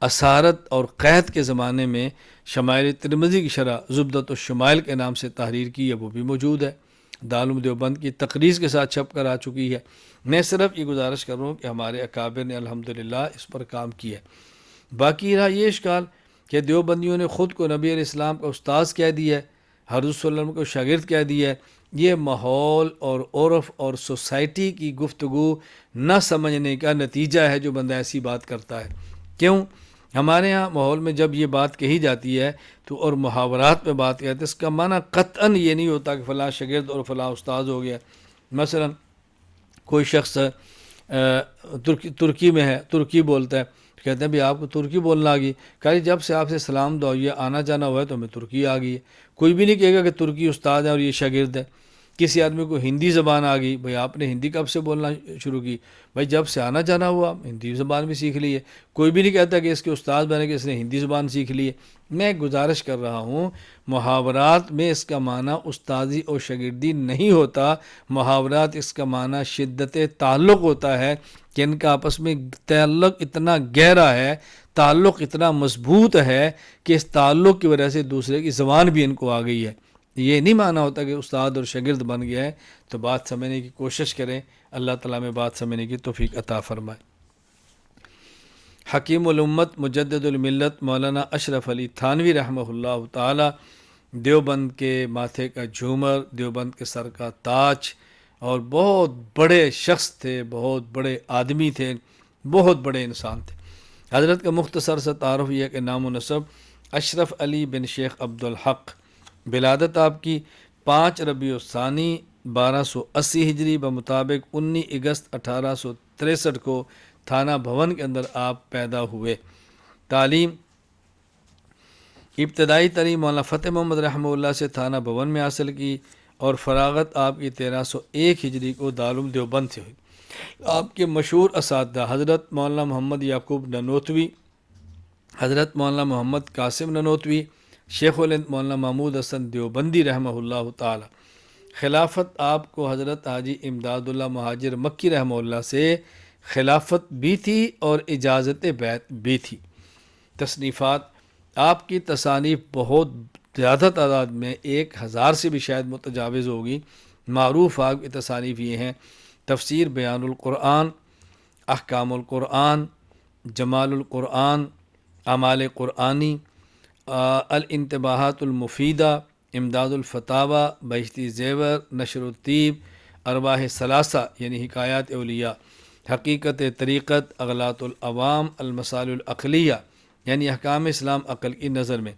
اسارت اور قحط کے زمانے میں شمائل ترمذی کی شرح زبدۃ الشمائل کے نام سے تحریر کی ہے، وہ بھی موجود ہے، دارالعلوم دیوبند کی تقریض کے ساتھ چھپ کر آ چکی ہے۔ میں صرف یہ گزارش کر رہا ہوں کہ ہمارے اکابر نے الحمدللہ اس پر کام کیا ہے۔ باقی رہا یہ اشکال کہ دیوبندیوں نے خود کو نبی علیہ السلام کا استاذ کہہ دیا ہے، حضرت صلی اللہ علیہ وسلم کو شاگرد کہہ دیا ہے۔ یہ ماحول اور عرف اور سوسائٹی کی گفتگو نہ سمجھنے کا نتیجہ ہے جو بندہ ایسی بات کرتا ہے۔ کیوں؟ ہمارے ہاں ماحول میں جب یہ بات کہی جاتی ہے تو اور محاورات میں بات کہتے ہیں، اس کا معنی قطعاً یہ نہیں ہوتا کہ فلاں شاگرد اور فلاں استاذ ہو گیا۔ مثلا کوئی شخص ترکی میں ہے، ترکی بولتا ہے، کہتے ہیں بھی آپ کو ترکی بولنا آ گئی، کہ جب سے آپ سے سلام دعا یہ آنا جانا ہوا ہے تو ہمیں ترکی آ گئی ہے۔ کوئی بھی نہیں کہے گا کہ ترکی استاد ہے اور یہ شاگرد ہے۔ کسی آدمی کو ہندی زبان آ گئی، بھئی آپ نے ہندی کب سے بولنا شروع کی؟ بھئی جب سے آنا جانا ہوا ہندی زبان بھی سیکھ لی ہے۔ کوئی بھی نہیں کہتا کہ اس کے استاد بنے کہ اس نے ہندی زبان سیکھ لی ہے۔ میں گزارش کر رہا ہوں، محاورات میں اس کا معنی استاذی اور شاگردی نہیں ہوتا، محاورات اس کا معنی شدت تعلق ہوتا ہے کہ ان کا آپس میں تعلق اتنا گہرا ہے، تعلق اتنا مضبوط ہے کہ اس تعلق کی وجہ سے دوسرے کی زبان بھی ان کو آ گئی ہے۔ یہ نہیں معنی ہوتا کہ استاد اور شاگرد بن گیا ہے۔ تو بات سمجھنے کی کوشش کریں، اللہ تعالیٰ میں بات سمجھنے کی توفیق عطا فرمائے۔ حکیم الامت مجدد الملت مولانا اشرف علی تھانوی رحمہ اللہ تعالی دیوبند کے ماتھے کا جھومر، دیوبند کے سر کا تاج، اور بہت بڑے شخص تھے، بہت بڑے آدمی تھے، بہت بڑے انسان تھے۔ حضرت کا مختصر سا تعارف یہ کہ نام و نسب اشرف علی بن شیخ عبدالحق، ولادت آپ کی 5 ربیع الثانی 1280 ہجری بمطابق 19 اگست 1863 کو تھانہ بھون کے اندر آپ پیدا ہوئے۔ تعلیم ابتدائی تعلیم مولانا فتح محمد رحمہ اللہ سے تھانہ بھون میں حاصل کی، اور فراغت آپ کی 1301 ہجری کو دارالعلوم دیوبند سے ہوئی۔ آپ کے مشہور اساتذہ حضرت مولانا محمد یعقوب ننوتوی، حضرت مولانا محمد قاسم ننوتوی، شیخ الہند مولانا محمود حسن دیوبندی رحمہ اللہ تعالی۔ خلافت آپ کو حضرت حاجی امداد اللہ مہاجر مکی رحمہ اللہ سے خلافت بھی تھی اور اجازت بیعت بھی تھی۔ تصنیفات آپ کی تصانیف بہت زیادہ تعداد میں 1000 سے بھی شاید متجاوز ہوگی۔ معروف آپ کی تصانیف یہ ہیں: تفسیر بیان القرآن، احکام القرآن، جمال القرآن، اعمال قرآنی، الانتباہات المفیدہ، امداد الفتاوی، بہشتی زیور، نشر الطیب، ارواح ثلاثہ یعنی حکایات اولیاء، حقیقت طریقت، اغلاط العوام، المسائل العقلیہ یعنی احکام اسلام عقل کی نظر میں،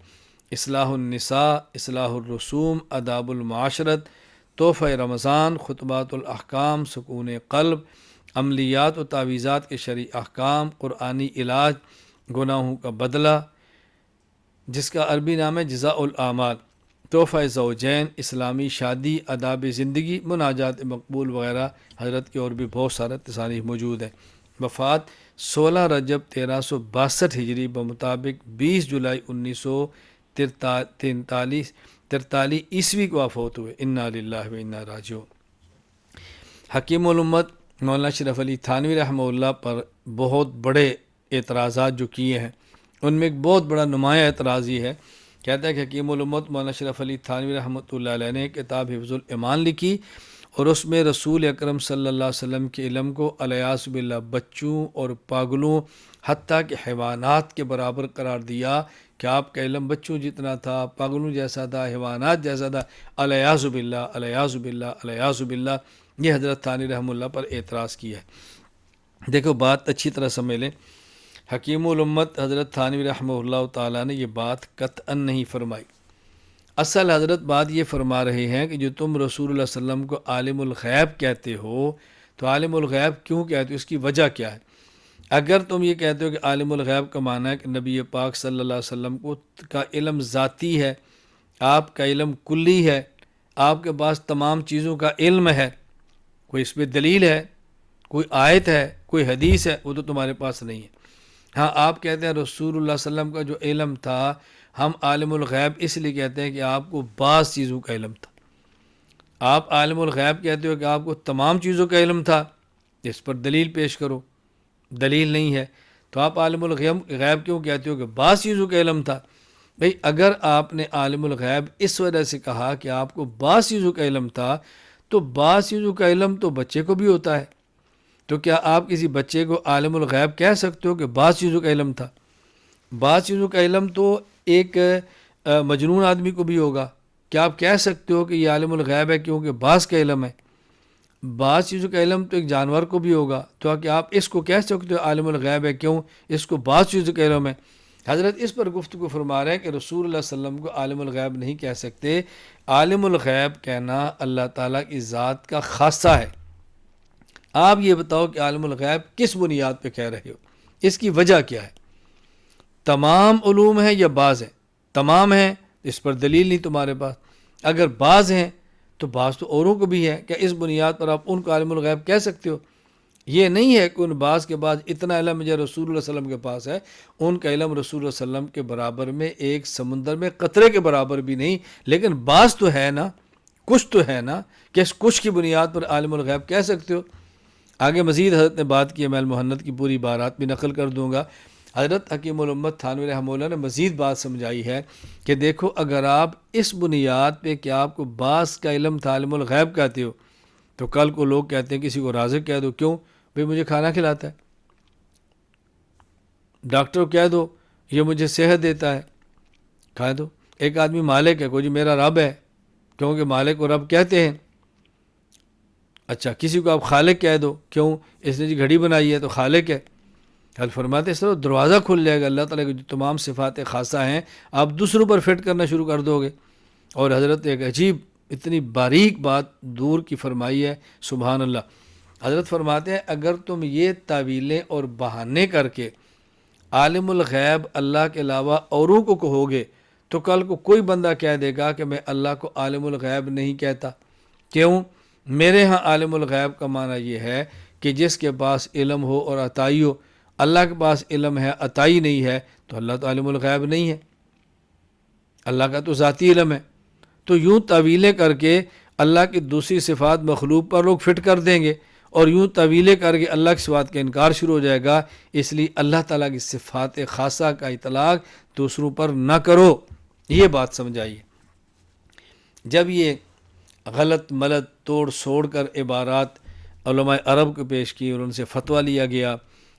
اصلاح النساء، اصلاح الرسوم، آداب المعاشرت، تحفہ رمضان، خطبات الاحکام، سکون قلب، عملیات و تعویذات کے شرعی احکام، قرآنی علاج، گناہوں کا بدلہ جس کا عربی نام ہے جزاء الاعمال، تحفہ زوجین، اسلامی شادی، آداب زندگی، مناجات مقبول وغیرہ حضرت کے اور بھی بہت سارے تصانیف موجود ہیں۔ وفات 16 رجب 1362 ہجری بمطابق 20 جولائی 1943 عیسوی کو آپ فوت ہوئے۔ انا للہ و انا راجعون۔ حکیم الامت مولانا اشرف علی تھانوی رحمہ اللہ پر بہت بڑے اعتراضات جو کیے ہیں، ان میں ایک بہت بڑا نمایاں اعتراض یہ ہے کہتا ہے کہ حکیم الامت مولانا اشرف علی تھانوی رحمۃ اللہ علیہ نے کتاب حفظ الایمان لکھی اور اس میں رسول اکرم صلی اللہ علیہ وسلم کے علم کو الیاذ باللہ بچوں اور پاگلوں حتیٰ کہ حیوانات کے برابر قرار دیا کہ آپ کا علم بچوں جتنا تھا، پاگلوں جیسا تھا، حیوانات جیسا تھا۔ الیاذ باللہ الیاذ باللہ الیاذ باللہ، یہ حضرت تھانوی رحمہ اللہ پر اعتراض کیا ہے۔ دیکھو بات اچھی طرح سمجھ لیں، حکیم الامت حضرت تھانوی رحمہ اللہ تعالیٰ نے یہ بات قطعاً نہیں فرمائی۔ اصل حضرت بات یہ فرما رہے ہیں کہ جو تم رسول اللہ صلی اللہ علیہ وسلم کو عالم الغیب کہتے ہو، تو عالم الغیب کیوں کہتے ہو، اس کی وجہ کیا ہے؟ اگر تم یہ کہتے ہو کہ عالم الغیب کا معنی ہے کہ نبی پاک صلی اللہ علیہ وسلم کا علم ذاتی ہے، آپ کا علم کلی ہے، آپ کے پاس تمام چیزوں کا علم ہے، کوئی اس پہ دلیل ہے، کوئی آیت ہے، کوئی حدیث ہے، وہ تو تمہارے پاس نہیں ہے۔ ہاں آپ کہتے ہیں رسول اللہ صلی اللہ علیہ وسلم کا جو علم تھا، ہم عالم الغیب اس لیے کہتے ہیں کہ آپ کو بعض چیزوں کا علم تھا۔ آپ عالم الغیب کہتے ہو کہ آپ کو تمام چیزوں کا علم تھا، اس پر دلیل پیش کرو، دلیل نہیں ہے تو آپ عالم الغیب کیوں کہتے ہو کہ بعض چیزوں کا علم تھا؟ بھئی اگر آپ نے عالم الغیب اس وجہ سے کہا کہ آپ کو بعض چیزوں کا علم تھا، تو بعض چیزوں کا علم تو بچے کو بھی ہوتا ہے، تو کیا آپ کسی بچے کو عالم الغیب کہہ سکتے ہو کہ بعض چیزوں کا علم تھا؟ بعض چیزوں کا علم تو ایک مجنون آدمی کو بھی ہوگا، کیا آپ کہہ سکتے ہو کہ یہ عالم الغیب ہے کیونکہ بعض کا علم ہے؟ بعض چیزوں کا علم تو ایک جانور کو بھی ہوگا، تو کہ آپ اس کو کہہ سکتے ہو عالم الغیب ہے کیوں اس کو بعض چیزوں کا علم ہے؟ حضرت اس پر گفتگو فرما رہے ہیں کہ رسول اللہ صلی اللہ علیہ وسلم کو عالم الغیب نہیں کہہ سکتے۔ عالم الغیب کہنا اللہ تعالیٰ کی ذات کا خاصہ ہے۔ آپ یہ بتاؤ کہ عالم الغیب کس بنیاد پہ کہہ رہے ہو، اس کی وجہ کیا ہے؟ تمام علوم ہیں یا بعض ہیں؟ تمام ہیں، اس پر دلیل نہیں تمہارے پاس۔ اگر بعض ہیں تو بعض تو اوروں کو بھی ہے، کیا اس بنیاد پر آپ ان کو عالم الغیب کہہ سکتے ہو؟ یہ نہیں ہے کہ ان بعض کے بعد اتنا علم جو رسول اللہ صلی اللہ علیہ وسلم کے پاس ہے، ان کا علم رسول اللہ صلی اللہ علیہ وسلم کے برابر میں ایک سمندر میں قطرے کے برابر بھی نہیں، لیکن بعض تو ہے نا، کچھ تو ہے نا، کہ اس کچھ کی بنیاد پر عالم الغیب کہہ سکتے ہو۔ آگے مزید حضرت نے بات کی ہے، میں المحنت کی پوری بارات بھی نقل کر دوں گا۔ حضرت حکیم الامت تھانوی رحمہ اللہ نے مزید بات سمجھائی ہے کہ دیکھو اگر آپ اس بنیاد پہ کہ آپ کو بعض کا علم تھا عالم الغیب کہتے ہو، تو کل کو لوگ کہتے ہیں کسی کو رازق کہہ دو، کیوں بھئی مجھے کھانا کھلاتا ہے، ڈاکٹر کو کہہ دو یہ مجھے صحت دیتا ہے، کھا دو۔ ایک آدمی مالک ہے، کوئی جی میرا رب ہے، کیونکہ مالک کو رب کہتے ہیں۔ اچھا کسی کو آپ خالق کہہ دو، کیوں اس نے جی گھڑی بنائی ہے تو خالق ہے۔ حل فرماتے اس طرح دروازہ کھل جائے گا، اللہ تعالیٰ کی جو تمام صفات خاصہ ہیں آپ دوسروں پر فٹ کرنا شروع کر دو گے۔ اور حضرت ایک عجیب اتنی باریک بات دور کی فرمائی ہے، سبحان اللہ۔ حضرت فرماتے ہیں اگر تم یہ تعویلیں اور بہانے کر کے عالم الغیب اللہ کے علاوہ اوروں کو کہو گے، تو کل کو کوئی بندہ کہہ دے گا کہ میں اللہ کو عالم الغیب نہیں کہتا۔ کیوں؟ میرے ہاں عالم الغیب کا معنی یہ ہے کہ جس کے پاس علم ہو اور عطائی ہو۔ اللہ کے پاس علم ہے، عطائی نہیں ہے، تو اللہ تو عالم الغیب نہیں ہے، اللہ کا تو ذاتی علم ہے۔ تو یوں تعویلیں کر کے اللہ کی دوسری صفات مخلوق پر لوگ فٹ کر دیں گے، اور یوں تعویلیں کر کے اللہ کی صفات کا انکار شروع ہو جائے گا۔ اس لیے اللہ تعالیٰ کی صفات خاصہ کا اطلاق دوسروں پر نہ کرو، یہ بات سمجھائیے۔ جب یہ غلط ملت توڑ سوڑ کر عبارات علماء عرب کو پیش کی اور ان سے فتویٰ لیا گیا،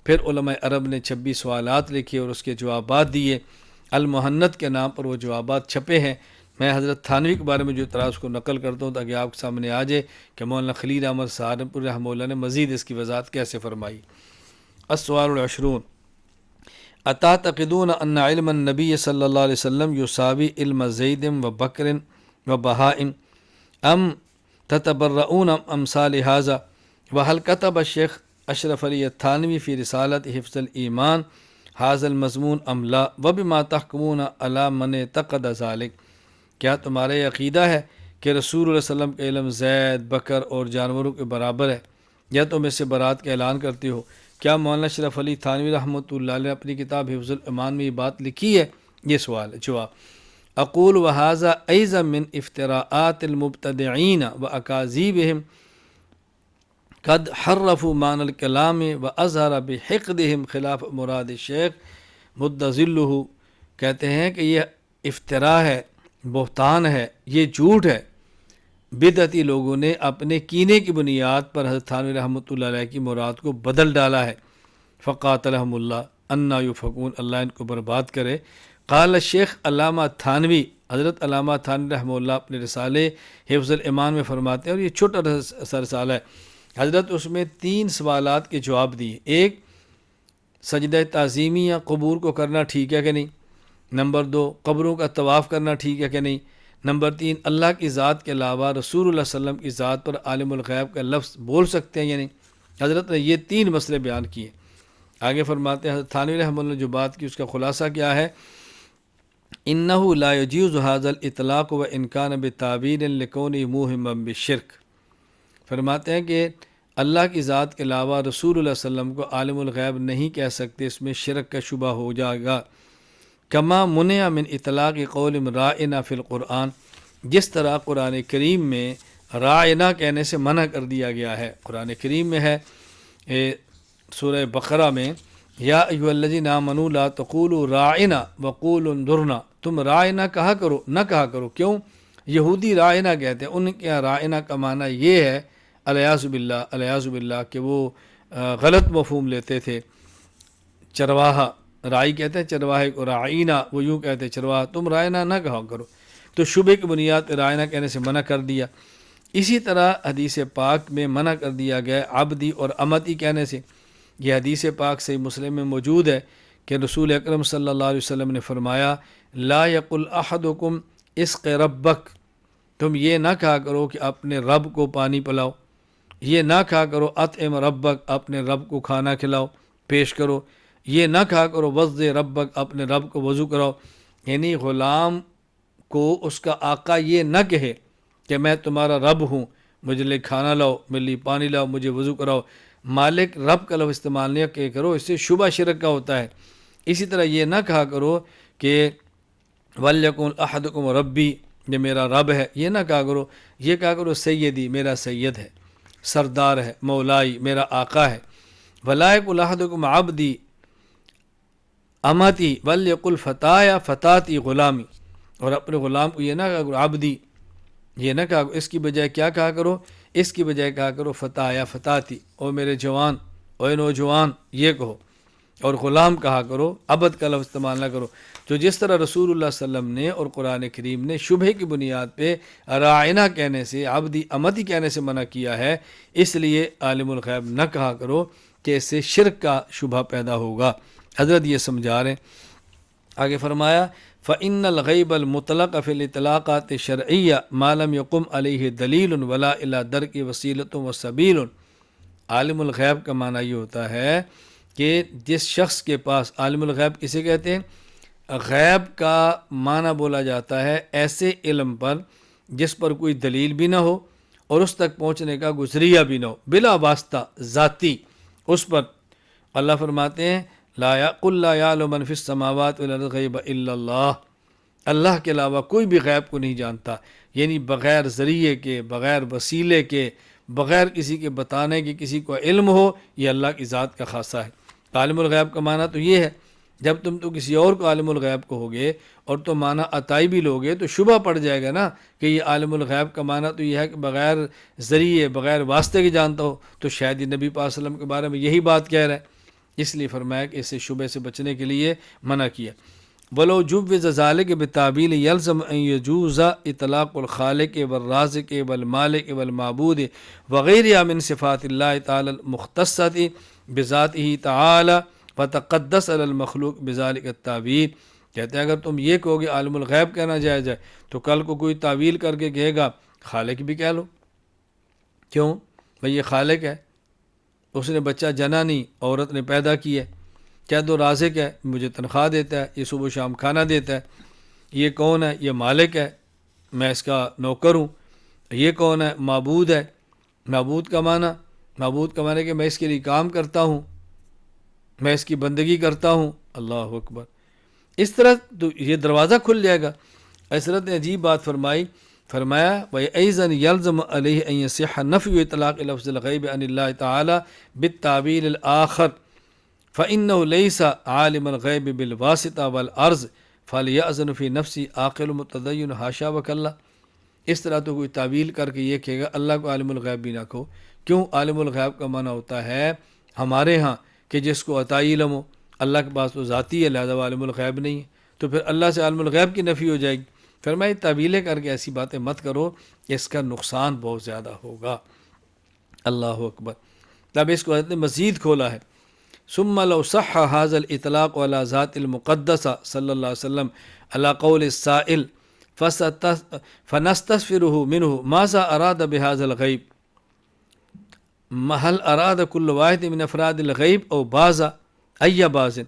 پھر علماء عرب نے 26 سوالات لکھے اور اس کے جوابات دیے، المحنت کے نام پر وہ جوابات چھپے ہیں۔ میں حضرت تھانوی کے بارے میں جو اعتراض کو نقل کرتا ہوں تاکہ آپ کے سامنے آ جائے کہ مولانا خلیل احمد سہارنپوری رحمہ اللہ نے مزید اس کی وضاحت کیسے فرمائی۔ السؤال العشرون، اتعتقدون ان علم النبی صلی اللہ علیہ وسلم یساوی علم زید و بکر و بہائم ام تتبرؤون امثال هذا وهل كتب الشیخ اشرف علی تھانوی فی رسالت حفظ الایمان هذا المضمون ام لا وبما تحکمون علی من اعتقد ذلك، کیا تمہارا یہ عقیدہ ہے کہ رسول اللہ صلی اللہ علیہ وسلم کا علم زید، بکر اور جانوروں کے برابر ہے، یا تم اس سے برات کا اعلان کرتے ہو؟ کیا مولانا اشرف علی تھانوی رحمۃ اللہ علیہ نے اپنی کتاب حفظ الایمان میں یہ بات لکھی ہے؟ یہ سوال ہے۔ جواب، اقول وهذا ایضا من افتراءات المبتدعین واکاذیبہم قد حرفوا معنی الکلام واظہر بحقدہم خلاف مراد الشیخ مد ظلہ، کہتے ہیں کہ یہ افتراء ہے، بہتان ہے، یہ جھوٹ ہے۔ بدعتی لوگوں نے اپنے کینے کی بنیاد پر حضرت تھانوی رحمۃ اللہ علیہ کی مراد کو بدل ڈالا ہے۔ فقاتلہم اللہ انا یؤفکون، اللہ ان کو برباد کرے۔ قال شیخ علامہ تھانوی، حضرت علامہ تھانوی رحمہ اللہ اپنے رسالے حفظ الایمان میں فرماتے ہیں، اور یہ چھوٹا سا رسالہ ہے، حضرت اس میں 3 سوالات کے جواب دیے۔ ایک، سجدہ تعظیمی یا قبور کو کرنا ٹھیک ہے کہ نہیں؟ نمبر 2، قبروں کا طواف کرنا ٹھیک ہے کہ نہیں؟ نمبر 3، اللہ کی ذات کے علاوہ رسول اللہ صلی اللہ علیہ وسلم کی ذات پر عالم الغیب کا لفظ بول سکتے ہیں یا نہیں؟ حضرت نے یہ 3 مسئلے بیان کیے۔ آگے فرماتے ہیں حضرت تھانوی رحمہ اللہ نے جو بات کی اس کا خلاصہ کیا ہے؟ انہ لا یجوز ھذا الاطلاق و ان کان بتعبیر لکونہ موہما بالشرک۔ فرماتے ہیں کہ اللہ کی ذات کے علاوہ رسول اللہ صلی اللہ علیہ وسلم کو عالم الغیب نہیں کہہ سکتے، اس میں شرک کا شبہ ہو جائے گا۔ کما منع من اطلاق قول رائنا فی القرآن، جس طرح قرآن کریم میں رائنا کہنے سے منع کر دیا گیا ہے۔ قرآن کریم میں ہے سورہ بقرہ میں، یا ایھا الذین آمنوا لا تقولوا راعنا وقولوا انظرنا، تم رائنا کہا کرو، نہ کہا کرو۔ کیوں؟ یہودی رائنا کہتے ہیں، ان کے یہاں رائنا کا معنی یہ ہے الیاذ باللہ کہ وہ غلط مفہوم لیتے تھے۔ چرواہا، رائی کہتے ہیں چرواہے کو، رائنا وہ یوں کہتے ہیں چرواہا، تم رائنا نہ کہا کرو، تو شبہ کی بنیاد پہ رائنا کہنے سے منع کر دیا۔ اسی طرح حدیث پاک میں منع کر دیا گیا عبدی اور امتی کہنے سے۔ یہ حدیث پاک صحیح مسلم میں موجود ہے کہ رسول اکرم صلی اللہ علیہ وسلم نے فرمایا، لا یقل احدکم اسق ربک، تم یہ نہ کہا کرو کہ اپنے رب کو پانی پلاؤ، یہ نہ کہا کرو اطعم ربک، اپنے رب کو کھانا کھلاؤ، پیش کرو، یہ نہ کہا کرو وضع ربک، اپنے رب کو وضو کراؤ۔ یعنی غلام کو اس کا آقا یہ نہ کہے کہ میں تمہارا رب ہوں، مجھے لیے کھانا لاؤ، میرے لیے پانی لاؤ، مجھے وضو کراؤ۔ مالک رب کا لفظ استعمال نہیں کہ کرو، اس سے شبہ شرک کا ہوتا ہے۔ اسی طرح یہ نہ کہا کرو کہ وَلْيَكُنْ أَحَدُكُمْ رَبِّي، یہ میرا رب ہے، یہ نہ کہا کرو، یہ کہا کرو سیدی، میرا سید ہے، سردار ہے، مولائی، میرا آقا ہے۔ وَلَا يَقُلْ أَحَدُكُمْ عَبْدِي امتی وَلْيَقُلْ فَتَايَا فَتَاتِي غلامی، اور اپنے غلام کو یہ نہ کہا کرو عبدی، یہ نہ کہا کرو، اس کی بجائے کیا کہا کرو؟ اس کی بجائے کہا کرو فتایا فتاتی، او میرے جوان، او نوجوان، یہ کہو، اور غلام کہا کرو، عبد کا لفظ استعمال نہ کرو۔ تو جس طرح رسول اللہ صلی اللہ علیہ وسلم نے اور قرآن کریم نے شبہ کی بنیاد پہ رائنا کہنے سے، عبدی امتی کہنے سے منع کیا ہے، اس لیے عالم الغیب نہ کہا کرو کہ اس سے شرک کا شبہ پیدا ہوگا۔ حضرت یہ سمجھا رہے ہیں۔ آگے فرمایا فَإِنَّ الْغَيْبَ الْمُطْلَقَ فِي الْإِطْلَاقَاتِ الشَّرْعِيَّةِ مَا لَمْ يَقُمْ عَلَيْهِ دَلِيلٌ وَلَا إِلَى دَرْكِ وَسِيلَةٌ وَسَبِيلٌ۔ عالم الغیب کا معنی یہ ہوتا ہے کہ جس شخص کے پاس، عالم الغیب کسے کہتے ہیں؟ غیب کا معنی بولا جاتا ہے ایسے علم پر جس پر کوئی دلیل بھی نہ ہو اور اس تک پہنچنے کا گزریہ بھی نہ ہو، بلا واسطہ، ذاتی، اس پر۔ اللہ فرماتے ہیں قُلْ لَا يَعْلَمُ مَنْ فِي السَّمَاوَاتِ وَالْأَرْضِ الْغَيْبَ إِلَّا اللَّهُ، اللہ کے علاوہ کوئی بھی غیب کو نہیں جانتا، یعنی بغیر ذریعے کے، بغیر وسیلے کے، بغیر کسی کے بتانے کے کسی کو علم ہو، یہ اللہ کی ذات کا خاصہ ہے۔ عالم الغیب کا معنی تو یہ ہے۔ جب تم تو کسی اور کو عالم الغیب کہوگے اور تو معنی عطائی بھی لوگے تو شبہ پڑ جائے گا نا کہ یہ عالم الغیب کا معنی تو یہ ہے کہ بغیر ذریعے، بغیر واسطے کے جانتا ہو، تو شاید یہ نبی پاک صلی اللہ علیہ وسلم کے بارے میں یہی بات کہہ رہا ہے۔ اس لیے فرمایا کہ اسے شبہ سے بچنے کے لیے منع کیا۔ وَلَوْ جُوِّزَ ذَلِكَ بِالتَّعْبِيلِ يَلْزَمُ أَن يَجُوزَ إِطْلَاقُ الْخَالِقِ وَالرَّازِقِ وَالْمَالِكِ وَالْمَعْبُودِ وَغَيْرِهَا مِن صِفَاتِ اللَّهِ تَعَالَى الْمُخْتَصَّةِ بِذَاتِهِ تَعَالَى وَتَقَدَّسَ عَلَى الْمَخْلُوقِ بِذَلِكَ التَّعْبِيرِ۔ کہتے ہیں اگر تم یہ کہو گے عالم الغیب کہنا جائز ہے تو کل کو کوئی تعویل کر کے کہے گا خالق بھی کہہ لو۔ کیوں؟ بھئی یہ خالق ہے، اس نے بچہ جنا نہیں، عورت نے پیدا کی ہے، کہہ دو رازق ہے، مجھے تنخواہ دیتا ہے، یہ صبح و شام کھانا دیتا ہے۔ یہ کون ہے؟ یہ مالک ہے، میں اس کا نوکر ہوں۔ یہ کون ہے؟ معبود ہے۔ معبود کا معنی کہ میں اس کے لیے کام کرتا ہوں، میں اس کی بندگی کرتا ہوں۔ اللہ اکبر۔ اس طرح تو یہ دروازہ کھل جائے گا۔ حضرت نے عجیب بات فرمایا وَأَيْضًا يَلْزَمُ عَلَيْهِ أَن يَصِحَّ نَفْيُ إِطْلَاقِ لَفْظِ الْغَيْبِ عَنِ اللَّهِ تَعَالَى بِالتَّعْبِيرِ الْآخَرِ فَإِنَّهُ لَيْسَ عَالِمَ الْغَيْبِ بِالْوَاسِطَةِ وَالْعَرْضِ فَلْيَأْذَنْ فِي نَفْسِهِ عَاقِلٌ مُتَدَيِّنٌ حاشا وکلا۔ اس طرح تو کوئی تعویل کر کے یہ کہے گا اللہ کو عالم الغیب بھی نہ کہو۔ کیوں؟ عالم الغیب کا معنی ہوتا ہے ہمارے ہاں کہ جس کو عطائی علم ہو، اللہ کے پاس تو ذاتی ہے، لہذا وہ عالم الغیب نہیں ہے، تو پھر اللہ سے عالم الغیب کی نفی ہو جائے گی۔ فرمایا تعویلیں کر کے ایسی باتیں مت کرو، اس کا نقصان بہت زیادہ ہوگا۔ اللہ اکبر۔ تب اس کو حضرت نے مزید کھولا ہے، ثم لو صح هذا الاطلاق على ذات المقدسہ صلی اللہ علیہ وسلم على قول السائل فنستغفره منه ماذا اراد بهذا الغیب، هل اراد كل واحد من افراد الغیب او بعض ای بعض۔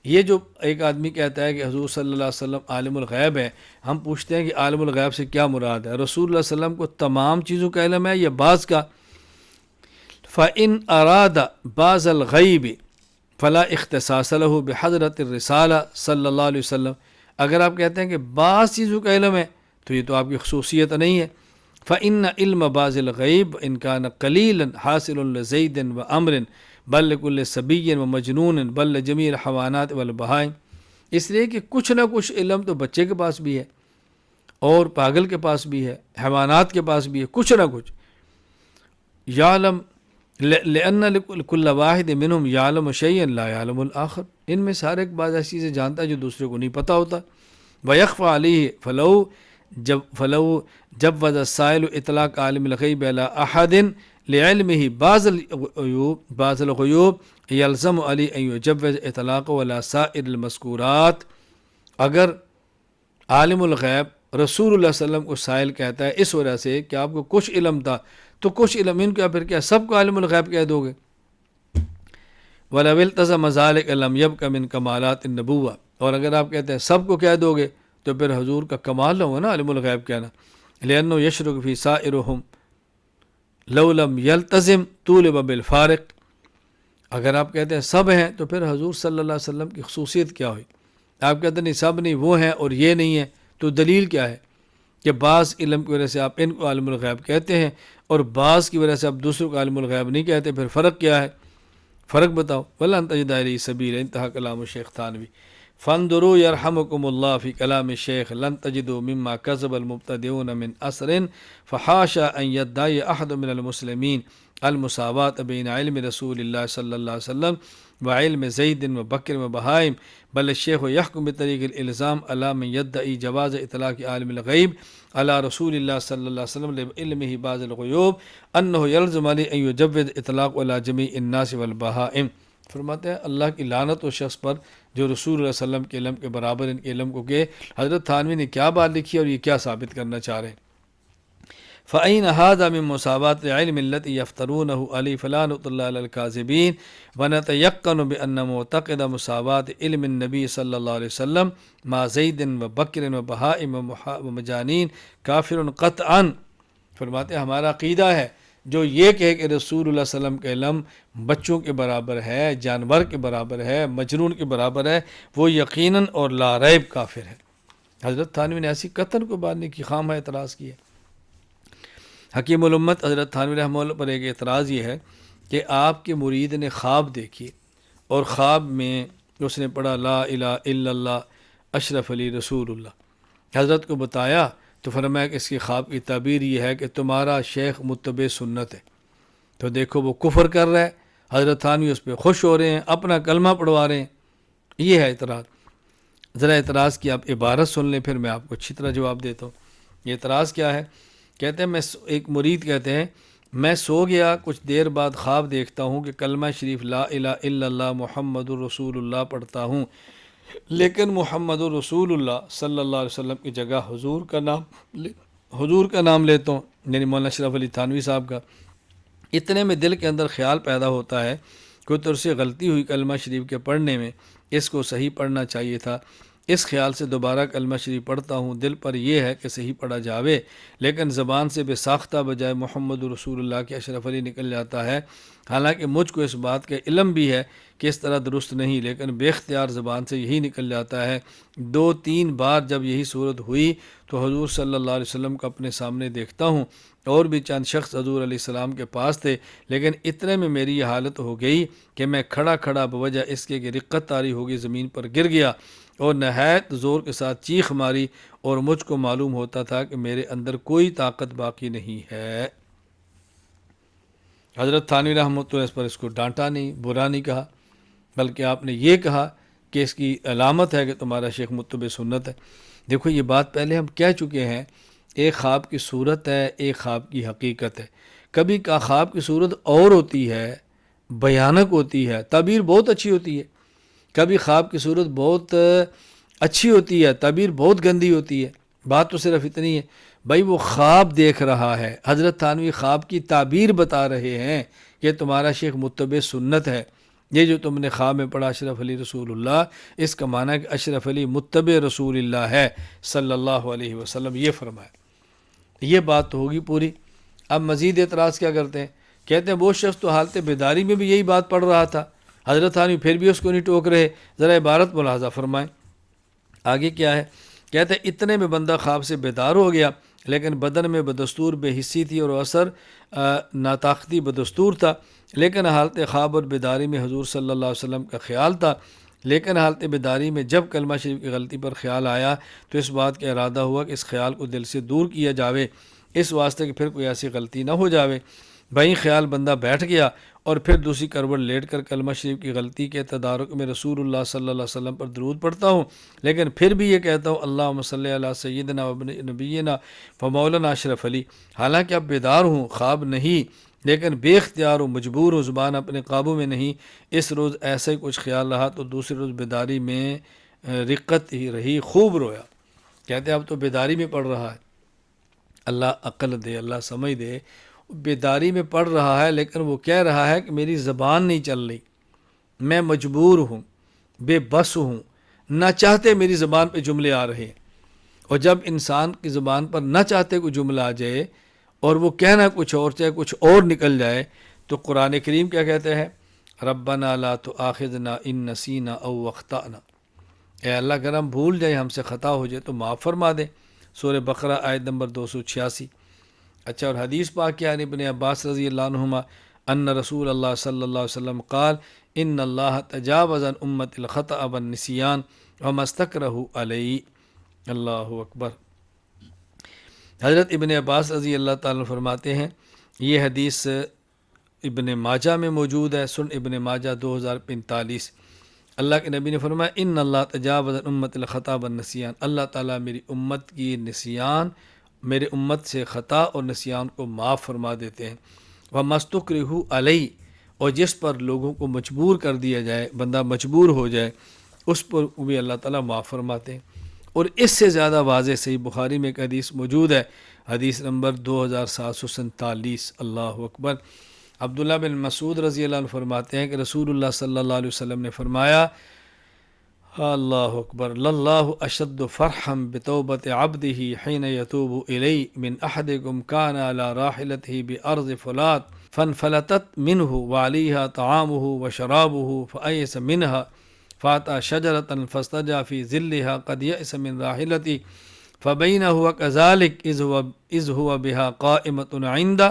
یہ جو ایک آدمی کہتا ہے کہ حضور صلی اللہ علیہ وسلم عالم الغیب ہے، ہم پوچھتے ہیں کہ عالم الغیب سے کیا مراد ہے؟ رسول اللہ صلی اللہ علیہ وسلم کو تمام چیزوں کا علم ہے یا بعض کا؟ فَإِنْ أَرَادَ بَعْضَ الْغَيْبِ فَلَا اختصاص لَهُ بِحَضْرَةِ الرِّسَالَةِ صلی اللہ علیہ وسلم۔ اگر آپ کہتے ہیں کہ بعض چیزوں کا علم ہے تو یہ تو آپ کی خصوصیت نہیں ہے۔ فَإِنَّ عِلْمَ بَعْضِ الْغَيْبِ إِنْ كَانَ قَلِيلًا حَاصِلٌ لِزَيْدٍ وَأَمْرٍ بل لكل صبی ومجنون بل لجمیع الحیوانات والبہائم۔ اس لیے کہ کچھ نہ کچھ علم تو بچے کے پاس بھی ہے اور پاگل کے پاس بھی ہے، حیوانات کے پاس بھی ہے، کچھ نہ کچھ۔ یعلم لأن لكل واحد منهم يعلم شيئا لا يعلم الآخر، ان میں سے ہر ایک بعض ایسی چیزیں جانتا ہے جو دوسرے کو نہیں پتہ ہوتا۔ ويخفى عليه فلو جوز السائل اطلاق عالم الغیب على احد لعلمه بعض الغیوب یلزم علی ان یجوز اطلاقه على سائر المذکورات۔ اگر عالم الغیب رسول اللہ صلی اللہ علیہ وسلم کو سائل کہتا ہے اس وجہ سے کہ آپ کو کچھ علم تھا، تو کچھ علم ان کا پھر کیا سب کو عالم الغیب کہہ دو گے؟ وَلَوِ الْتَزَمَ ذَلِكَ لَمْ يَبْقَ مِنْ كَمَالَاتِ النُّبُوَّةِ، اور اگر آپ کہتے ہیں سب کو کہہ دو گے تو پھر حضور کا کمال نہ ہوگا نا عالم الغیب کہنا۔ لِأَنَّهُ يَشْرُكُ فِي سَائِرِهُمْ لَوْ لَمْ يَلْتَزِمْ طُولِبَ بِالْفَارِقِ، اگر آپ کہتے ہیں سب ہیں تو پھر حضور صلی اللہ علیہ وسلم کی خصوصیت کیا ہوئی؟ آپ کہتے ہیں نہیں سب نہیں، وہ ہیں اور یہ نہیں ہے، تو دلیل کیا ہے کہ بعض علم کی وجہ سے آپ ان کو عالم الغیب کہتے ہیں اور بعض کی وجہ سے آپ دوسروں کو عالم الغیب نہیں کہتے؟ پھر فرق کیا ہے؟ فرق بتاؤ۔ وَلَن تَجِدَ إِلَيْهِ سَبِيلًا، انتہا کلام الشیخ تھانوی۔ فانظروا يرحمكم الله في كلام الشيخ لن تجدوا مما كذب المبتدئون من أثر، فحاشا أن يدعي أحد من المسلمين المساواة بين علم رسول الله صلى الله عليه وسلم وعلم زيد وبكر وبهائم، بل الشيخ يحكم بطريق الإلزام على من يدعي جواز إطلاق عالم الغيب على رسول الله صلى الله عليه وسلم لعلمه بعض الغيوب أنه يلزم عليه أن يجوز إطلاق على جميع الناس والبهائم۔ فرماتے ہیں اللہ کی لعنت اس شخص پر جو رسول اللہ صلی اللہ علیہ وسلم کے علم کے برابر ان کے علم کو کہ حضرت تھانوی نے کیا بات لکھی اور یہ کیا ثابت کرنا چاہ رہے ہیں۔ فَأَيْنَ هَذَا مِن مُّسَاوَاةِ الْعِلْمِ الَّتِي يَفْتَرُونَهُ عَلَيْهِ فَلَا نُطِلُّ عَلَى الْكَاذِبِينَ وَنَتَيَقَّنُ بِأَنَّ مُعْتَقِدَ مُسَاوَاةِ علم النبي صلی اللہ علیہ وسلم مع زید وبکر وبہائم ومجانین کافر قطعا۔ فرماتے ہیں ہمارا عقیدہ ہے جو یہ کہے کہ رسول اللہ صلی اللہ علیہ وسلم کا علم بچوں کے برابر ہے، جانور کے برابر ہے، مجنون کے برابر ہے، وہ یقیناً اور لا ریب کافر ہے۔ حضرت تھانوی نے ایسی قطن کو بات نہیں کی، خام اعتراض کیا۔ حکیم الامت حضرت تھانوی رحمہ اللہ پر ایک اعتراض یہ ہے کہ آپ کے مرید نے خواب دیکھی اور خواب میں اس نے پڑھا لا الہ الا اللہ اشرف علی رسول اللہ، حضرت کو بتایا تو فرمایا کہ اس کی خواب کی تعبیر یہ ہے کہ تمہارا شیخ متبع سنت ہے، تو دیکھو وہ کفر کر رہا ہے، حضرت تھانوی اس پہ خوش ہو رہے ہیں، اپنا کلمہ پڑھوا رہے ہیں۔ یہ ہے اعتراض۔ ذرا اعتراض کی آپ عبارت سن لیں پھر میں آپ کو اچھی طرح جواب دیتا ہوں۔ یہ اعتراض کیا ہے؟ کہتے ہیں ایک مرید کہتے ہیں میں سو گیا، کچھ دیر بعد خواب دیکھتا ہوں کہ کلمہ شریف لا الہ الا اللہ محمد الرسول اللہ پڑھتا ہوں، لیکن محمد الرسول اللہ صلی اللہ علیہ وسلم کی جگہ حضور کا نام لیتا ہوں، یعنی مولانا اشرف علی تھانوی صاحب کا۔ اتنے میں دل کے اندر خیال پیدا ہوتا ہے کہ تو سے غلطی ہوئی کلمہ شریف کے پڑھنے میں، اس کو صحیح پڑھنا چاہیے تھا۔ اس خیال سے دوبارہ کلمہ شریف پڑھتا ہوں، دل پر یہ ہے کہ صحیح پڑھا جاوے، لیکن زبان سے بے ساختہ بجائے محمد رسول اللہ کے اشرف علی نکل جاتا ہے۔ حالانکہ مجھ کو اس بات کا علم بھی ہے کہ اس طرح درست نہیں، لیکن بے اختیار زبان سے یہی نکل جاتا ہے۔ 2-3 بار جب یہی صورت ہوئی تو حضور صلی اللہ علیہ وسلم کو اپنے سامنے دیکھتا ہوں، اور بھی چند شخص حضور علیہ السلام کے پاس تھے، لیکن اتنے میں میری یہ حالت ہو گئی کہ میں کھڑا بوجہ اس کے کہ رقت طاری ہوگی زمین پر گر گیا اور نہایت زور کے ساتھ چیخ ماری، اور مجھ کو معلوم ہوتا تھا کہ میرے اندر کوئی طاقت باقی نہیں ہے۔ حضرت تھانوی رحمۃ اللہ اس پر اس کو ڈانٹا نہیں، برا نہیں کہا، بلکہ آپ نے یہ کہا کہ اس کی علامت ہے کہ تمہارا شیخ متبع سنت ہے۔ دیکھو یہ بات پہلے ہم کہہ چکے ہیں، ایک خواب کی صورت ہے، ایک خواب کی حقیقت ہے۔ کبھی کا خواب کی صورت اور ہوتی ہے، بھیانک ہوتی ہے، تعبیر بہت اچھی ہوتی ہے، کبھی خواب کی صورت بہت اچھی ہوتی ہے، تعبیر بہت گندی ہوتی ہے۔ بات تو صرف اتنی ہے بھائی وہ خواب دیکھ رہا ہے، حضرت تھانوی خواب کی تعبیر بتا رہے ہیں کہ تمہارا شیخ متبع سنت ہے۔ یہ جو تم نے خواب میں پڑھا اشرف علی رسول اللہ، اس کا معنی ہے کہ اشرف علی متبع رسول اللہ ہے صلی اللہ علیہ وسلم، یہ فرمایا۔ یہ بات تو ہوگی پوری۔ اب مزید اعتراض کیا کرتے ہیں، کہتے ہیں وہ شخص تو حالت بیداری میں بھی یہی بات پڑھ رہا تھا، حضرت تھانوی پھر بھی اس کو نہیں ٹوک رہے۔ ذرا عبارت ملاحظہ فرمائیں، آگے کیا ہے؟ کہتے ہیں اتنے میں بندہ خواب سے بیدار ہو گیا، لیکن بدن میں بدستور بے حسی تھی اور اثر ناطاقتی بدستور تھا، لیکن حالت خواب اور بیداری میں حضور صلی اللہ علیہ وسلم کا خیال تھا۔ لیکن حالت بیداری میں جب کلمہ شریف کی غلطی پر خیال آیا تو اس بات کا ارادہ ہوا کہ اس خیال کو دل سے دور کیا جاوے، اس واسطے کہ پھر کوئی ایسی غلطی نہ ہو جاوے۔ بھائی خیال بندہ بیٹھ گیا اور پھر دوسری کروٹ لیٹ کر کلمہ شریف کی غلطی کے تدارک میں رسول اللہ صلی اللہ علیہ وسلم پر درود پڑھتا ہوں، لیکن پھر بھی یہ کہتا ہوں اللہم صلی علی سیدنا و نبینا و مولانا اشرف علی۔ حالانکہ اب بیدار ہوں، خواب نہیں، لیکن بے اختیار ہوں، مجبور ہوں، زبان اپنے قابو میں نہیں۔ اس روز ایسا ہی کچھ خیال رہا تو دوسرے روز بیداری میں رقت ہی رہی، خوب رویا۔ کہتے ہیں اب تو بیداری میں پڑھ رہا ہے، اللہ عقل دے، اللہ سمجھ دے، بیداری میں پڑھ رہا ہے لیکن وہ کہہ رہا ہے کہ میری زبان نہیں چل رہی، میں مجبور ہوں، بے بس ہوں، نہ چاہتے میری زبان پہ جملے آ رہے ہیں۔ اور جب انسان کی زبان پر نہ چاہتے کوئی جملہ آ جائے اور وہ کہنا کچھ اور، چاہے کچھ اور نکل جائے، تو قرآن کریم کیا کہتے ہیں؟ ربنا لا تؤاخذنا ان نسینا او اخطأنا، اے اللہ اگر ہم بھول جائیں، ہم سے خطا ہو جائے تو معاف فرما دیں۔ سورہ بقرہ آیت نمبر 286۔ اچھا، اور حدیث پاک کیا ہے؟ ابن عباس رضی اللہ عنہما ان رسول اللہ صلی اللہ علیہ وسلم قال ان اللہ تجاوز عن امت الخطأ والنسیان وما استکرہوا علیہ۔ اللہ اکبر۔ حضرت ابن عباس رضی اللہ تعالیٰ فرماتے ہیں، یہ حدیث ابن ماجہ میں موجود ہے، سن ابن ماجہ 2045۔ اللہ کے نبی نے فرمایا ان اللہ تجاوز عن امت الخطأ والنسیان، اللہ تعالیٰ میری امت کی نسیان، میرے امت سے خطا اور نسیان کو معاف فرما دیتے ہیں۔ وما استکرہوا علیہ، اور جس پر لوگوں کو مجبور کر دیا جائے، بندہ مجبور ہو جائے، اس پر بھی اللہ تعالیٰ معاف فرماتے ہیں۔ اور اس سے زیادہ واضح صحیح بخاری میں ایک حدیث موجود ہے، حدیث نمبر 2747۔ اللہ اکبر۔ عبداللہ بن مسعود رضی اللہ عنہ فرماتے ہیں کہ رسول اللہ صلی اللہ علیہ وسلم نے فرمایا اللہ اکبر، للہ اشد فرحا بتوبت عبدہ حین یتوب الی من احدکم کان علی راحلتہ بارض فلات فانفلتت منہ وعلیہا طعامہ وشرابہ فایس منہا فاتی شجرۃ فاستجا فی ظلھا قد یئس من راحلتہ فبین ہوا کذلک اذ ہوا بها قائمۃ عندہ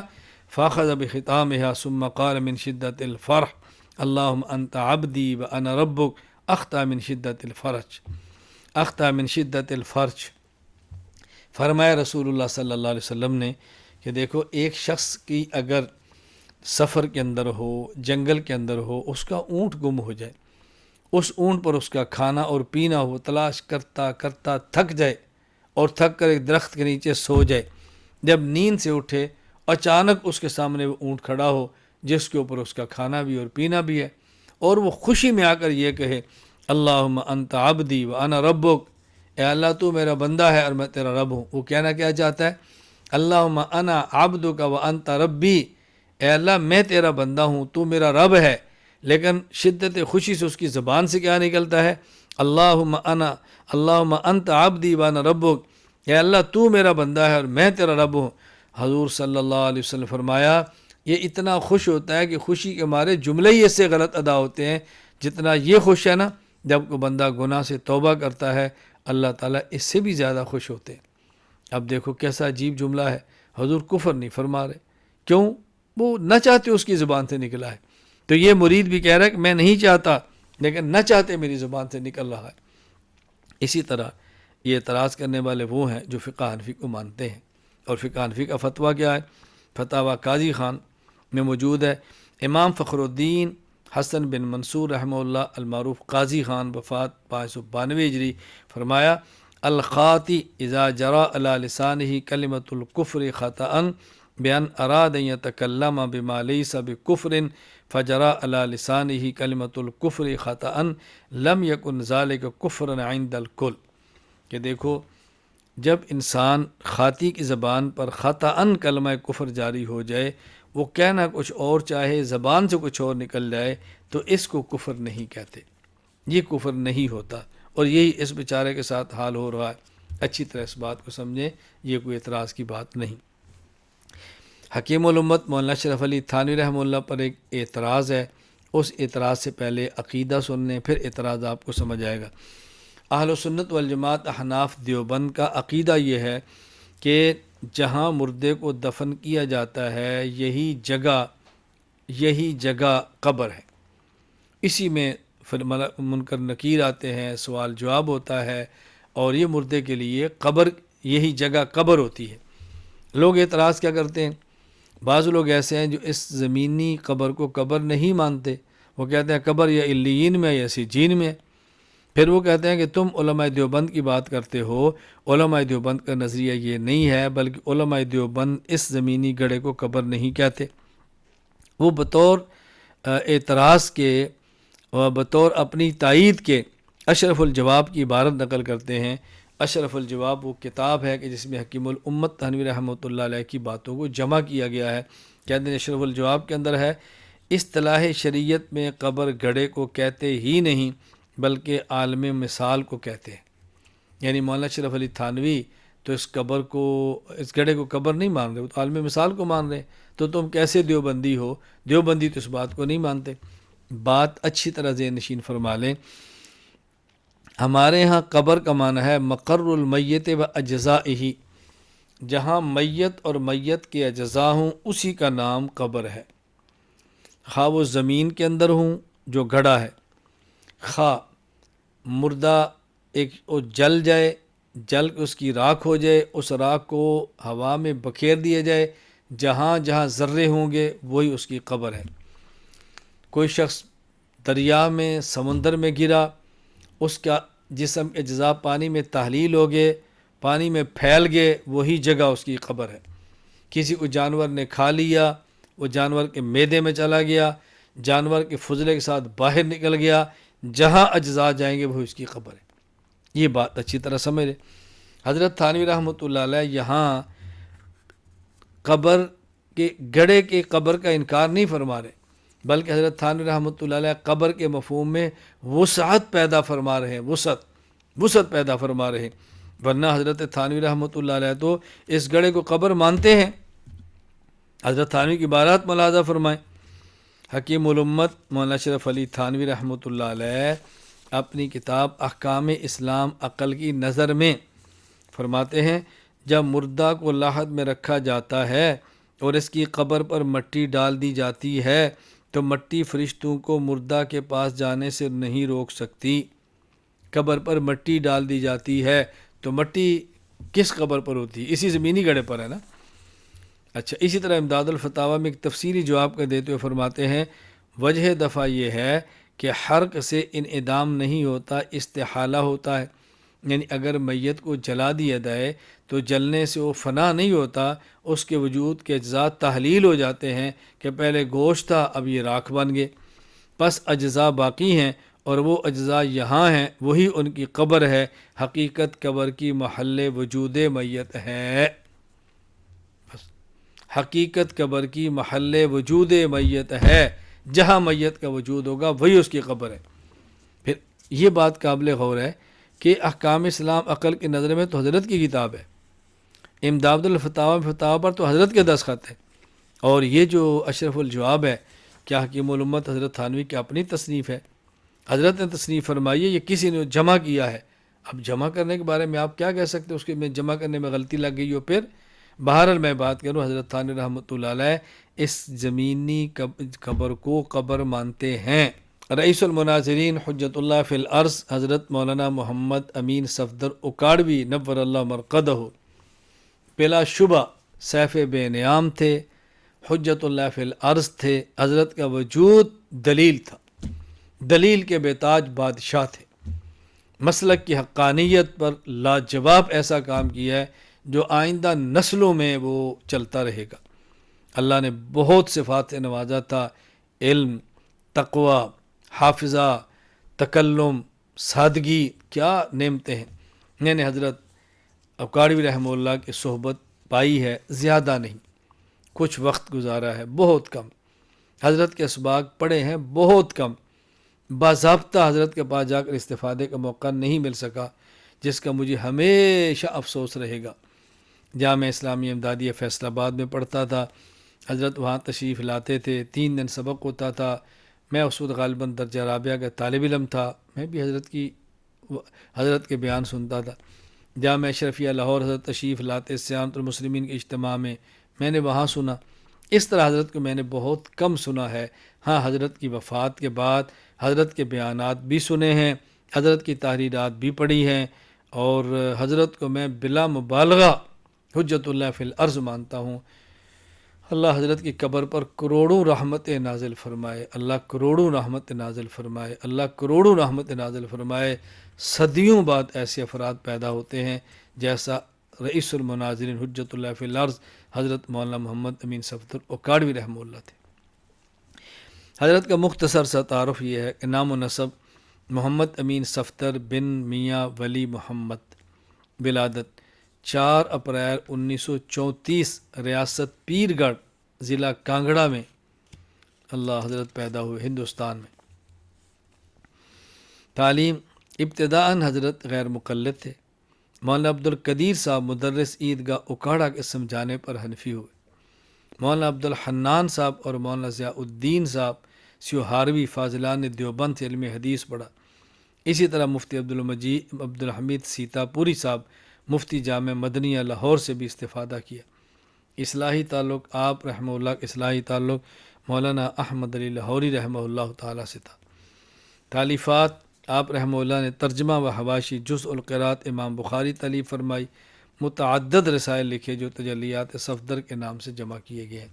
فاخذ بختامها ثم قال من شدۃ الفرح اللہم انت عبدی وانا ربک اخطا من شدت الفرج، اخطا من شدت الفرج۔ فرمایا رسول اللہ صلی اللہ علیہ وسلم نے کہ دیکھو ایک شخص کی اگر سفر کے اندر ہو، جنگل کے اندر ہو، اس کا اونٹ گم ہو جائے، اس اونٹ پر اس کا کھانا اور پینا ہو، تلاش کرتا کرتا تھک جائے اور تھک کر ایک درخت کے نیچے سو جائے، جب نیند سے اٹھے اچانک اس کے سامنے وہ اونٹ کھڑا ہو جس کے اوپر اس کا کھانا بھی اور پینا بھی ہے، اور وہ خوشی میں آ کر یہ کہے اللہم انت عبدی وانا ربک، اے اللہ تو میرا بندہ ہے اور میں تیرا رب ہوں۔ وہ کہنا کیا چاہتا ہے؟ اللہم انا عبدک وانت ربی، اے اللہ میں تیرا بندہ ہوں، تو میرا رب ہے، لیکن شدت خوشی سے اس کی زبان سے کیا نکلتا ہے؟ اللہم انت عبدی وانا ربک، اے اللہ تو میرا بندہ ہے اور میں تیرا رب ہوں۔ حضور صلی اللہ علیہ وسلم فرمایا یہ اتنا خوش ہوتا ہے کہ خوشی کے مارے جملے ہی اس سے غلط ادا ہوتے ہیں، جتنا یہ خوش ہے نا جب کوئی بندہ گناہ سے توبہ کرتا ہے، اللہ تعالیٰ اس سے بھی زیادہ خوش ہوتے ہیں۔ اب دیکھو کیسا عجیب جملہ ہے، حضور کفر نہیں فرما رہے، کیوں؟ وہ نہ چاہتے اس کی زبان سے نکلا ہے، تو یہ مرید بھی کہہ رہا ہے کہ میں نہیں چاہتا لیکن نہ چاہتے میری زبان سے نکل رہا ہے۔ اسی طرح یہ اعتراض کرنے والے وہ ہیں جو فقہ حنفی کو مانتے ہیں، اور فقہ حنفی کا فتویٰ کیا ہے؟ فتاویٰ قاضی خان میں موجود ہے۔ امام فخر الدین حسن بن منصور رحمہ اللہ المعروف قاضی خان، وفات 592 ہجری، فرمایا الخاطی اذا جرى على لسانه کلمۃ الکفر خطأ بأن اراد ان يتكلم بما ليس بكفر فجرى على لسانه کلمۃ الکفر خطأ لم يكن ذلك كفرا عند الكل، کہ دیکھو جب انسان خاطی کی زبان پر خطأً کلمہ کفر جاری ہو جائے، وہ کہنا کچھ اور چاہے، زبان سے کچھ اور نکل جائے، تو اس کو کفر نہیں کہتے، یہ کفر نہیں ہوتا، اور یہی اس بیچارے کے ساتھ حال ہو رہا ہے۔ اچھی طرح اس بات کو سمجھیں، یہ کوئی اعتراض کی بات نہیں۔ حکیم الامت مولانا اشرف علی تھانوی رحمہ اللہ پر ایک اعتراض ہے، اس اعتراض سے پہلے عقیدہ سن لیں، پھر اعتراض آپ کو سمجھ آئے گا۔ اہل سنت والجماعت احناف دیوبند کا عقیدہ یہ ہے کہ جہاں مردے کو دفن کیا جاتا ہے یہی جگہ قبر ہے، اسی میں پھر منکر نکیر آتے ہیں، سوال جواب ہوتا ہے، اور یہ مردے کے لیے قبر، یہی جگہ قبر ہوتی ہے۔ لوگ اعتراض کیا کرتے ہیں؟ بعض لوگ ایسے ہیں جو اس زمینی قبر کو قبر نہیں مانتے، وہ کہتے ہیں قبر یا علیین میں یا سجین میں ہے۔ پھر وہ کہتے ہیں کہ تم علماء دیوبند کی بات کرتے ہو، علماء دیوبند کا نظریہ یہ نہیں ہے، بلکہ علماء دیوبند اس زمینی گڑھے کو قبر نہیں کہتے۔ وہ بطور اعتراض کے اور بطور اپنی تائید کے اشرف الجواب کی عبارت نقل کرتے ہیں۔ اشرف الجواب وہ کتاب ہے کہ جس میں حکیم الامت تھانوی رحمۃ اللہ علیہ کی باتوں کو جمع کیا گیا ہے۔ کہتے ہیں اشرف الجواب کے اندر ہے، اصطلاح شریعت میں قبر گڑھے کو کہتے ہی نہیں بلکہ عالم مثال کو کہتے ہیں۔ یعنی مولانا اشرف علی تھانوی تو اس گڑھے کو قبر نہیں مان رہے، وہ تو عالم مثال کو مان رہے، تو تم کیسے دیوبندی ہو؟ دیوبندی تو اس بات کو نہیں مانتے۔ بات اچھی طرح ذہن نشین فرما لیں، ہمارے ہاں قبر کا معنی ہے مقر المیت و اجزائہ، جہاں میت اور میت کے اجزاء ہوں اسی کا نام قبر ہے، خواہ وہ زمین کے اندر ہوں جو گڑھا ہے، خواہ مردہ وہ جل جائے، جل کے اس کی راکھ ہو جائے، اس راکھ کو ہوا میں بکھیر دیا جائے، جہاں جہاں ذرے ہوں گے وہی اس کی قبر ہے۔ کوئی شخص دریا میں، سمندر میں گرا، اس کا جسم اجزاء پانی میں تحلیل ہو گئے، پانی میں پھیل گئے، وہی جگہ اس کی قبر ہے۔ کسی کو جانور نے کھا لیا، وہ جانور کے معدے میں چلا گیا، جانور کے فضلے کے ساتھ باہر نکل گیا، جہاں اجزاء جائیں گے وہ اس کی قبر ہے۔ یہ بات اچھی طرح سمجھ لیں۔ حضرت تھانوی رحمۃ اللہ علیہ یہاں قبر کے گڑھے کے قبر کا انکار نہیں فرما رہے، بلکہ حضرت تھانوی رحمۃ اللہ علیہ قبر کے مفہوم میں وسعت پیدا فرما رہے ہیں، وسعت پیدا فرما رہے ہیں، ورنہ حضرت تھانوی رحمۃ اللہ علیہ تو اس گڑھے کو قبر مانتے ہیں۔ حضرت تھانوی کی عبارات ملاحظہ فرمائیں۔ حکیم الامت مولانا اشرف علی تھانوی رحمۃ اللہ علیہ اپنی کتاب احکام اسلام عقل کی نظر میں فرماتے ہیں، جب مردہ کو لاحد میں رکھا جاتا ہے اور اس کی قبر پر مٹی ڈال دی جاتی ہے تو مٹی فرشتوں کو مردہ کے پاس جانے سے نہیں روک سکتی۔ قبر پر مٹی ڈال دی جاتی ہے تو مٹی کس قبر پر ہوتی ہے؟ اسی زمینی گڑھے پر ہے نا۔ اچھا، اسی طرح امداد الفتاویٰ میں ایک تفصیلی جواب کا دیتے ہوئے فرماتے ہیں، وجہ دفع یہ ہے کہ حرق سے انعدام نہیں ہوتا، استحالہ ہوتا ہے، یعنی اگر میت کو جلا دیا جائے تو جلنے سے وہ فنا نہیں ہوتا، اس کے وجود کے اجزاء تحلیل ہو جاتے ہیں کہ پہلے گوشت تھا اب یہ راکھ بن گئے، پس اجزاء باقی ہیں اور وہ اجزاء یہاں ہیں، وہی ان کی قبر ہے، حقیقت قبر کی محل وجود میت ہے۔ حقیقت قبر کی محل وجود میت ہے، جہاں میت کا وجود ہوگا وہی اس کی قبر ہے۔ پھر یہ بات قابل غور ہے کہ احکام اسلام عقل کی نظر میں تو حضرت کی کتاب ہے، امداد الفتاویٰ پر تو حضرت کے دستخط ہے، اور یہ جو اشرف الجواب ہے کیا حکیم الامت حضرت تھانوی کی اپنی تصنیف ہے؟ حضرت نے تصنیف فرمائی ہے، یہ کسی نے جمع کیا ہے۔ اب جمع کرنے کے بارے میں آپ کیا کہہ سکتے ہیں؟ اس کے میں جمع کرنے میں غلطی لگ گئی ہو۔ پھر بہرحال میں بات کروں، حضرت تھانوی رحمۃ اللہ علیہ اس زمینی قبر کو قبر مانتے ہیں، رئیس المناظرین حجت اللہ فی الارض حضرت مولانا محمد امین صفدر اکاڑوی نور اللہ مرقدہ بلا شبہ سیف بے نیام تھے، حجت اللہ فی الارض تھے، حضرت کا وجود دلیل تھا، دلیل کے بےتاج بادشاہ تھے، مسلک کی حقانیت پر لاجواب ایسا کام کیا ہے جو آئندہ نسلوں میں وہ چلتا رہے گا۔ اللہ نے بہت صفات سے نوازا تھا، علم، تقوی، حافظہ، تکلم، سادگی، کیا نعمتیں ہیں۔ میں نے حضرت اکاڑوی رحمہ اللہ کی صحبت پائی ہے، زیادہ نہیں، کچھ وقت گزارا ہے، بہت کم، حضرت کے اسباق پڑھے ہیں، بہت کم، باضابطہ حضرت کے پاس جا کر استفادے کا موقع نہیں مل سکا، جس کا مجھے ہمیشہ افسوس رہے گا۔ جامعہ اسلامی امدادیہ فیصل آباد میں پڑھتا تھا، حضرت وہاں تشریف لاتے تھے، 3 دن سبق ہوتا تھا، میں اس وقت غالباً درجہ رابعہ کا طالب علم تھا، میں بھی حضرت کے بیان سنتا تھا۔ جامعہ اشرفیہ لاہور حضرت تشریف لاتے سیانت المسلمین کے اجتماع میں نے وہاں سنا۔ اس طرح حضرت کو میں نے بہت کم سنا ہے۔ ہاں، حضرت کی وفات کے بعد حضرت کے بیانات بھی سنے ہیں، حضرت کی تحریرات بھی پڑھی ہیں، اور حضرت کو میں بلا مبالغہ حجت اللہ فی الارض مانتا ہوں۔ اللہ حضرت کی قبر پر کروڑوں رحمت نازل فرمائے، اللہ کروڑوں رحمت نازل فرمائے، اللہ کروڑوں رحمت نازل فرمائے۔ صدیوں بعد ایسے افراد پیدا ہوتے ہیں جیسا رئیس المناظرین حجت اللہ فی الارض حضرت مولانا محمد امین صفدر اکاڑوی رحمہ اللہ تھے۔ حضرت کا مختصر سا تعارف یہ ہے کہ نام و نسب محمد امین صفدر بن میاں ولی محمد، ولادت 4 اپریل 1934 ریاست پیر گڑھ ضلع کانگڑا میں اللہ حضرت پیدا ہوئے، ہندوستان میں۔ تعلیم ابتداءً حضرت غیر مقلد تھے۔ مولانا عبدالقدیر صاحب مدرس عیدگاہ اکاڑا کے سمجھانے پر حنفی ہوئے۔ مولانا عبدالحنان صاحب اور مولانا ضیاء الدین صاحب سیوہاروی فاضلان دیوبند سے علم حدیث پڑھا۔ اسی طرح مفتی عبدالحمید سیتا پوری صاحب مفتی جامع مدنیہ لاہور سے بھی استفادہ کیا۔ اصلاحی تعلق آپ رحمہ اللہ کا اصلاحی تعلق مولانا احمد علی لاہوری رحمہ اللہ تعالیٰ سے تھا۔ تالیفات آپ رحمہ اللہ نے ترجمہ و حواشی جزء القرات امام بخاری تالیف فرمائی، متعدد رسائل لکھے جو تجلیات صفدر کے نام سے جمع کیے گئے ہیں۔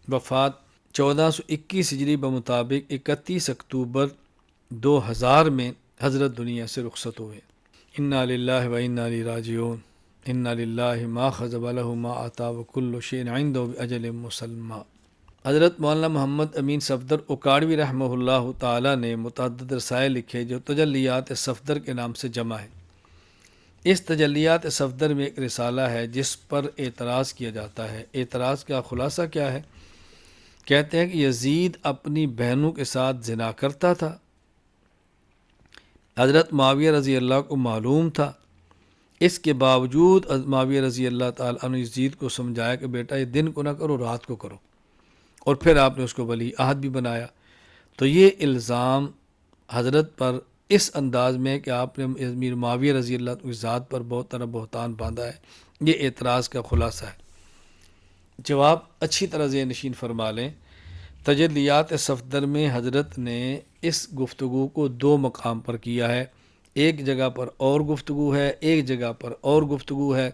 وفات 1421 ہجری بمطابق 31 اکتوبر 2000 میں حضرت دنیا سے رخصت ہوئے۔ انا للہ و انا الیہ راجعون، انا للہ ما اخذ وله ما عطا وکل شیء عنده باجل مسمى۔ حضرت مولانا محمد امین صفدر اکاڑوی رحمہ اللہ تعالیٰ نے متعدد رسائل لکھے جو تجلیات صفدر کے نام سے جمع ہے۔ اس تجلیات صفدر میں ایک رسالہ ہے جس پر اعتراض کیا جاتا ہے۔ اعتراض کا خلاصہ کیا ہے؟ کہتے ہیں کہ یزید اپنی بہنوں کے ساتھ زنا کرتا تھا، حضرت معاویہ رضی اللہ کو معلوم تھا، اس کے باوجود معاویہ رضی اللہ تعالیٰ عنہ یزید کو سمجھایا کہ بیٹا یہ دن کو نہ کرو، رات کو کرو، اور پھر آپ نے اس کو ولی عہد بھی بنایا۔ تو یہ الزام حضرت پر اس انداز میں کہ آپ نے امیر معاویہ رضی اللہ کی ذات پر بہت طرح بہتان باندھا ہے، یہ اعتراض کا خلاصہ ہے۔ جواب اچھی طرح ذہن نشین فرما لیں۔ تجلیات صفدر میں حضرت نے اس گفتگو کو 2 مقام پر کیا ہے، ایک جگہ پر اور گفتگو ہے، ایک جگہ پر اور گفتگو ہے،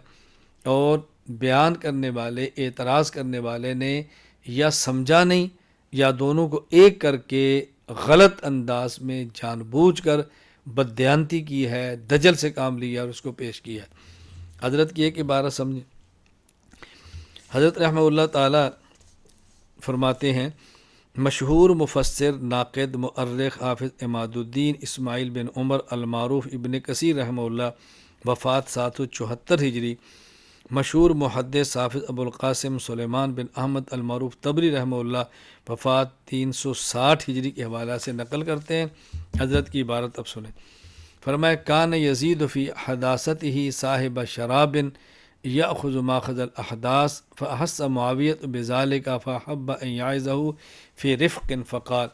اور بیان کرنے والے، اعتراض کرنے والے نے یا سمجھا نہیں یا دونوں کو ایک کر کے غلط انداز میں جان بوجھ کر بددیانتی کی ہے، دجل سے کام لیا اور اس کو پیش کیا ہے۔ حضرت کی ایک عبارت سمجھیں۔ حضرت رحمہ اللہ تعالی فرماتے ہیں، مشہور مفسر، ناقد، مؤرخ، حافظ عماد الدین اسماعیل بن عمر المعروف ابن کثیر رحمہ اللہ، وفات 774 ہجری۔ مشہور محدث حافظ ابو القاسم سلیمان بن احمد المعروف تبری رحمہ اللہ، وفات 360 ہجری کے حوالہ سے نقل کرتے ہیں۔ حضرت کی عبارت اب سنیں۔ فرمایا، کان یزید فی حداثتہ صاحب شراب یأخذ ماخذ الاحداث فاحس معاویۃ بذلک فاحب ان یعظہ فی رفق فقال۔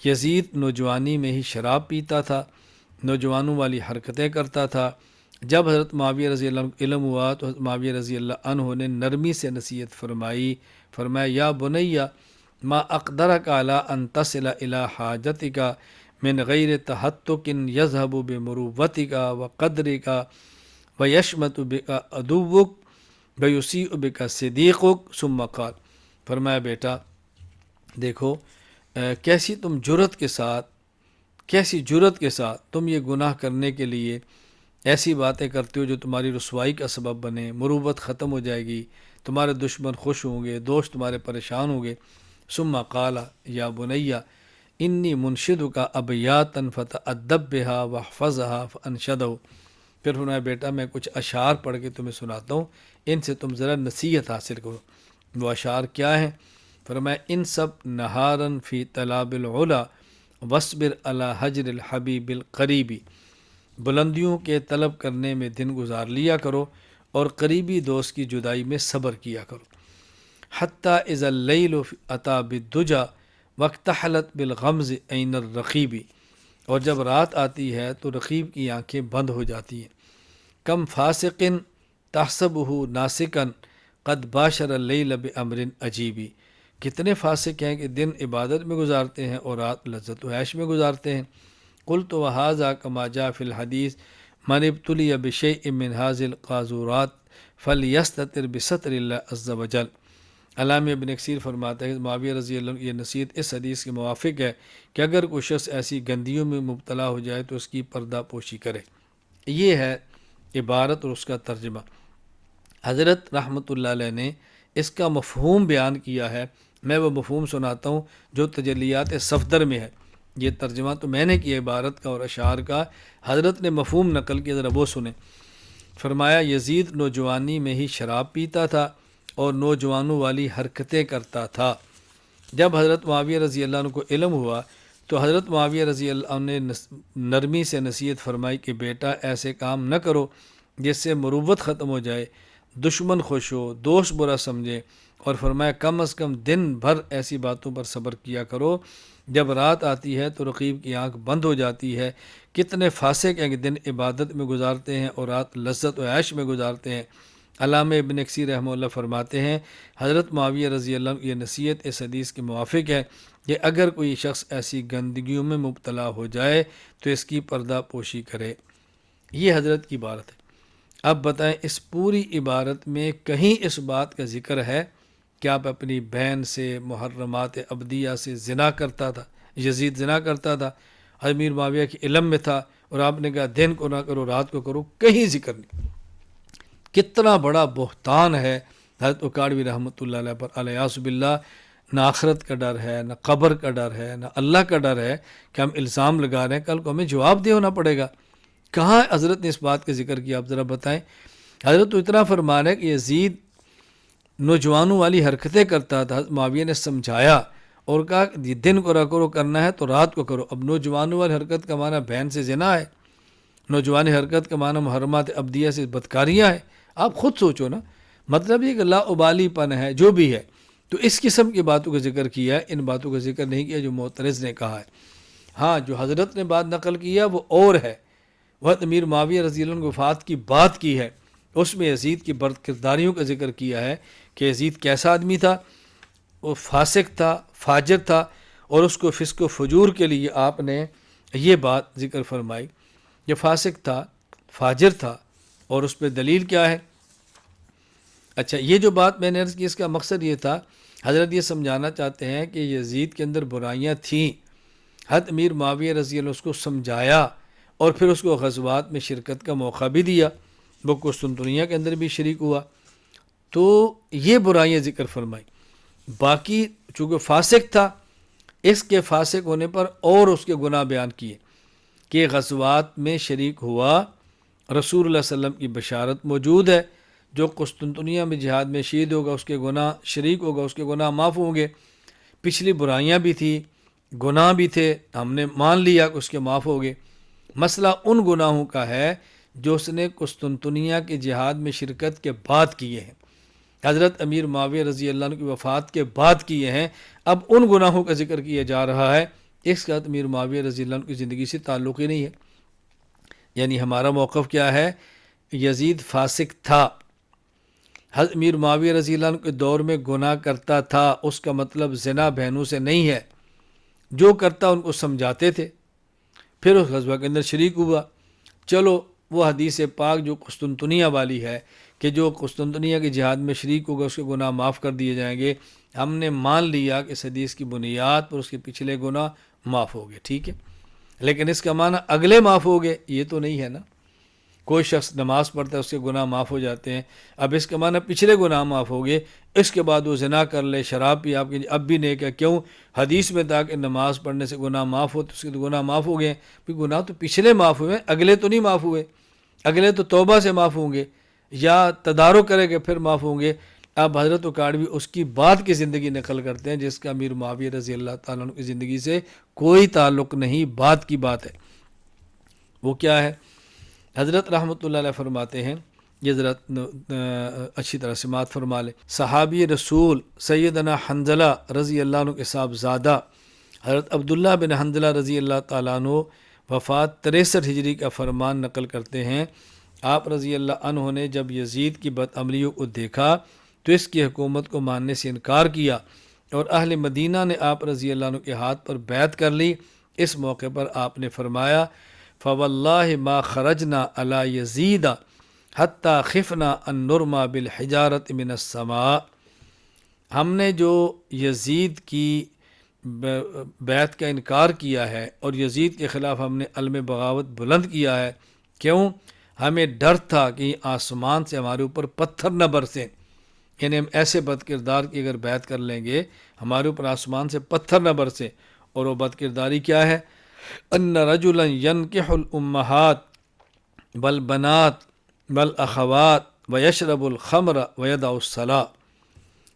یزید نوجوانی میں ہی شراب پیتا تھا، نوجوانوں والی حرکتیں کرتا تھا۔ جب حضرت معاویہ رضی اللہ عنہ کو علم ہوا تو حضرت معاویہ رضی اللہ عنہ نے نرمی سے نصیحت فرمائی، فرمایا یا بنیہ ما اقدرک علی ان تصل الی حاجتک من غیر تحتک یذهب بمروتک وقدرک ویشمت بک عدوک ویسیء بک صدیقک ثم قال، فرمایا بیٹا دیکھو کیسی تم جرت کے ساتھ تم یہ گناہ کرنے کے لیے ایسی باتیں کرتے ہو جو تمہاری رسوائی کا سبب بنے، مروت ختم ہو جائے گی، تمہارے دشمن خوش ہوں گے، دوست تمہارے پریشان ہوں گے۔ ثم قال یا بنی انی منشدک ابیاتا فتأدب بها واحفظها فانشدہ، پھر فرمایا بیٹا میں کچھ اشعار پڑھ کے تمہیں سناتا ہوں، ان سے تم ذرا نصیحت حاصل کرو۔ وہ اشعار کیا ہیں؟ فرمایا انصب نہارا فی طلاب العلا واصبر علی حجر الحبیب القریبی، بلندیوں کے طلب کرنے میں دن گزار لیا کرو اور قریبی دوست کی جدائی میں صبر کیا کرو۔ حتیٰ اذا اللیل اتی بالدجی واکتحلت بالغمز عین الرقیب، اور جب رات آتی ہے تو رقیب کی آنکھیں بند ہو جاتی ہیں۔ کم فاسق تحسبہ ناسکا قد باشر اللیل بامر عجیبی، کتنے فاسق ہیں کہ دن عبادت میں گزارتے ہیں اور رات لذت و عیش میں گزارتے ہیں۔ قلت وہذا کما جاء فی الحدیث من ابتلی بشیء من هذه القاذورات فلیستتر بستر اللہ عز وجل۔ علامہ ابن کثیر فرماتا ہے کہ معاویہ رضی اللہ عنہ یہ نصیحت اس حدیث کے موافق ہے کہ اگر کوئی شخص ایسی گندیوں میں مبتلا ہو جائے تو اس کی پردہ پوشی کرے۔ یہ ہے عبارت اور اس کا ترجمہ۔ حضرت رحمۃ اللہ علیہ نے اس کا مفہوم بیان کیا ہے، میں وہ مفہوم سناتا ہوں جو تجلیات صفدر میں ہے۔ یہ ترجمہ تو میں نے کیا عبارت کا اور اشعار کا، حضرت نے مفہوم نقل کیا، ذرا وہ سنیں۔ فرمایا یزید نوجوانی میں ہی شراب پیتا تھا اور نوجوانوں والی حرکتیں کرتا تھا۔ جب حضرت معاویہ رضی اللہ عنہ کو علم ہوا تو حضرت معاویہ رضی اللہ عنہ نے نرمی سے نصیحت فرمائی کہ بیٹا ایسے کام نہ کرو جس سے مروت ختم ہو جائے، دشمن خوش ہو، دوست برا سمجھے، اور فرمایا کم از کم دن بھر ایسی باتوں پر صبر کیا کرو، جب رات آتی ہے تو رقیب کی آنکھ بند ہو جاتی ہے۔ کتنے فاسق ہیں کہ دن عبادت میں گزارتے ہیں اور رات لذت و عیش میں گزارتے ہیں۔ علامہ ابن کثیر رحمہ اللہ فرماتے ہیں حضرت معاویہ رضی اللہ عنہ یہ نصیحت اس حدیث کے موافق ہے کہ اگر کوئی شخص ایسی گندگیوں میں مبتلا ہو جائے تو اس کی پردہ پوشی کرے۔ یہ حضرت کی عبارت ہے۔ اب بتائیں اس پوری عبارت میں کہیں اس بات کا ذکر ہے کہ آپ اپنی بہن سے محرمات ابدیہ سے زنا کرتا تھا، یزید زنا کرتا تھا، امیر معاویہ کے علم میں تھا اور آپ نے کہا دن کو نہ کرو رات کو کرو؟ کہیں ذکر نہیں۔ کتنا بڑا بہتان ہے حضرت اکاڑوی رحمۃ اللہ علیہ پر، الیاذ باللہ۔ نہ آخرت کا ڈر ہے، نہ قبر کا ڈر ہے، نہ اللہ کا ڈر ہے کہ ہم الزام لگا رہے ہیں، کل کو ہمیں جواب دے ہونا پڑے گا۔ کہاں حضرت نے اس بات کا ذکر کیا؟ آپ ذرا بتائیں۔ حضرت تو اتنا فرمان ہے کہ یزید نوجوانوں والی حرکتیں کرتا تھا، معاویہ نے سمجھایا اور کہا کہ دن کو کرو کرنا ہے تو رات کو کرو۔ اب نوجوانوں والی حرکت کا معنی بہن سے زنا ہے، نوجوانی حرکت کا معنی محرمات ابدیہ سے بدکاریاں ہیں۔ آپ خود سوچو نا، مطلب یہ کہ لا ابالی پن ہے جو بھی ہے، تو اس قسم کی باتوں کا ذکر کیا ہے، ان باتوں کا ذکر نہیں کیا جو معترض نے کہا ہے۔ ہاں جو حضرت نے بات نقل کیا وہ اور ہے، وہ امیر معاویہ رضی اللہ عنہ کی وفات کی بات کی ہے، اس میں یزید کی بد کرداریوں کا ذکر کیا ہے کہ یزید کیسا آدمی تھا، وہ فاسق تھا، فاجر تھا، اور اس کو فسق و فجور کے لیے آپ نے یہ بات ذکر فرمائی۔ یہ فاسق تھا، فاجر تھا، اور اس پہ دلیل کیا ہے؟ اچھا یہ جو بات میں نے عرض کی اس کا مقصد یہ تھا، حضرت یہ سمجھانا چاہتے ہیں کہ یزید کے اندر برائیاں تھیں، حضرت امیر معاویہ رضی اللہ عنہ اس کو سمجھایا اور پھر اس کو غزوات میں شرکت کا موقع بھی دیا، وہ قسطنطنیہ کے اندر بھی شریک ہوا، تو یہ برائیاں ذکر فرمائی۔ باقی چونکہ فاسق تھا، اس کے فاسق ہونے پر اور اس کے گناہ بیان کیے کہ غزوات میں شریک ہوا، رسول اللہ صلی اللہ علیہ وسلم کی بشارت موجود ہے، جو قسطنطنیہ میں جہاد میں شہید ہوگا اس کے گناہ شریک ہوگا، اس کے گناہ معاف ہوں گے۔ پچھلی برائیاں بھی تھی، گناہ بھی تھے، ہم نے مان لیا کہ اس کے معاف ہو گئے۔ مسئلہ ان گناہوں کا ہے جو اس نے قسطنطنیہ کے جہاد میں شرکت کے بعد کیے ہیں، حضرت امیر معاویہ رضی اللہ عنہ کی وفات کے بعد کیے ہیں۔ اب ان گناہوں کا ذکر کیا جا رہا ہے، اس کا امیر معاویہ رضی اللہ عنہ کی زندگی سے تعلق ہی نہیں ہے۔ یعنی ہمارا موقف کیا ہے؟ یزید فاسق تھا، حضرت امیر معاویہ رضی اللہ عنہ کے دور میں گناہ کرتا تھا، اس کا مطلب زنا بہنوں سے نہیں ہے، جو کرتا ان کو سمجھاتے تھے، پھر اس غزوہ کے اندر شریک ہوا۔ چلو وہ حدیث پاک جو قسطنطنیہ والی ہے کہ جو قسطنطنیہ کے جہاد میں شریک ہوگا اس کے گناہ معاف کر دیے جائیں گے، ہم نے مان لیا کہ اس حدیث کی بنیاد پر اس کے پچھلے گناہ معاف ہو گئے، ٹھیک ہے، لیکن اس کا معنی اگلے معاف ہو گئے یہ تو نہیں ہے نا۔ کوئی شخص نماز پڑھتا ہے اس کے گناہ معاف ہو جاتے ہیں، اب اس کا معنی پچھلے گناہ معاف ہو گئے، اس کے بعد وہ زنا کر لے، شراب پی، آپ کے اب بھی نیک ہے، کیوں؟ حدیث میں تھا کہ نماز پڑھنے سے گناہ معاف ہوتے، اس کے تو گناہ معاف ہو گئے ہیں، گناہ تو پچھلے معاف ہوئے، اگلے تو نہیں معاف ہوئے، اگلے تو توبہ سے معاف ہوں گے یا تدارک کرے کہ پھر معاف ہوں گے۔ اب حضرت اکاڑوی اس کی بعد کی زندگی نقل کرتے ہیں جس کا امیر معاویہ رضی اللہ تعالیٰ عنہ کی زندگی سے کوئی تعلق نہیں، بعد کی بات ہے۔ وہ کیا ہے؟ حضرت رحمۃ اللہ علیہ فرماتے ہیں، یہ ذرا اچھی طرح سماعت فرما لیں، صحابی رسول سیدنا حنظلہ رضی اللہ عنہ کے صاحبزادہ حضرت عبداللہ بن حنظلہ رضی اللہ تعالیٰ عنہ وفات 63 ہجری کا فرمان نقل کرتے ہیں، آپ رضی اللہ عنہ نے جب یزید کی بدعملیوں کو دیکھا تو اس کی حکومت کو ماننے سے انکار کیا، اور اہل مدینہ نے آپ رضی اللہ عنہ کے ہاتھ پر بیعت کر لی۔ اس موقع پر آپ نے فرمایا، فواللہ ما خرجنا علی یزید حتی خفنا ان نرما بالحجارت من السماء، ہم نے جو یزید کی بیعت کا انکار کیا ہے اور یزید کے خلاف ہم نے علم بغاوت بلند کیا ہے، کیوں؟ ہمیں ڈر تھا کہ آسمان سے ہمارے اوپر پتھر نہ برسیں، یعنی ہم ایسے بد کردار کی اگر بیعت کر لیں گے ہمارے اوپر آسمان سے پتھر نہ برسیں۔ اور وہ بد کرداری کیا ہے؟ ان رجلا ينكح الامہات والبنات والاخوات ويشرب الخمر ويدع الصلاة،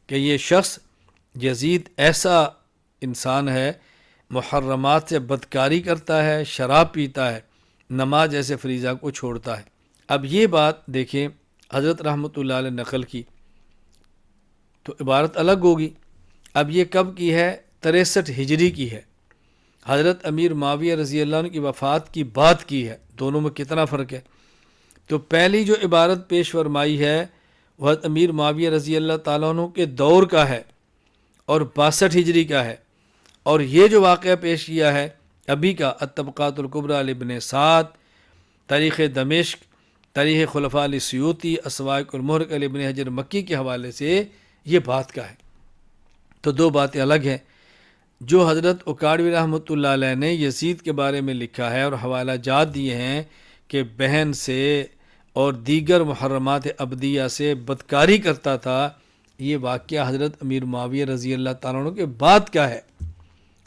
کہ یہ شخص یزید ایسا انسان ہے محرمات سے بدکاری کرتا ہے، شراب پیتا ہے، نماز جیسے فریضہ کو چھوڑتا ہے۔ اب یہ بات دیکھیں حضرت رحمۃ اللہ علیہ نقل کی تو عبارت الگ ہوگی۔ اب یہ کب کی ہے؟ 63 ہجری کی ہے، حضرت امیر معاویہ رضی اللہ عنہ کی وفات کی بات کی ہے، دونوں میں کتنا فرق ہے؟ تو پہلی جو عبارت پیش فرمائی ہے وہ حضرت امیر معاویہ رضی اللہ تعالیٰ عنہ کے دور کا ہے اور 62 ہجری کا ہے، اور یہ جو واقعہ پیش کیا ہے ابھی کا الطبقات الکبریٰ لابن سعد، تاریخ دمشق، تاریخ خلفاء السیوطی، اسواق المحرقہ لابن حجر مکی کے حوالے سے یہ بات کا ہے۔ تو دو باتیں الگ ہیں۔ جو حضرت اکاڑوی رحمۃ اللہ علیہ نے یزید کے بارے میں لکھا ہے اور حوالہ جات دیے ہیں کہ بہن سے اور دیگر محرمات ابدیہ سے بدکاری کرتا تھا، یہ واقعہ حضرت امیر معاویہ رضی اللہ تعالیٰ عنہ کے بعد کا ہے،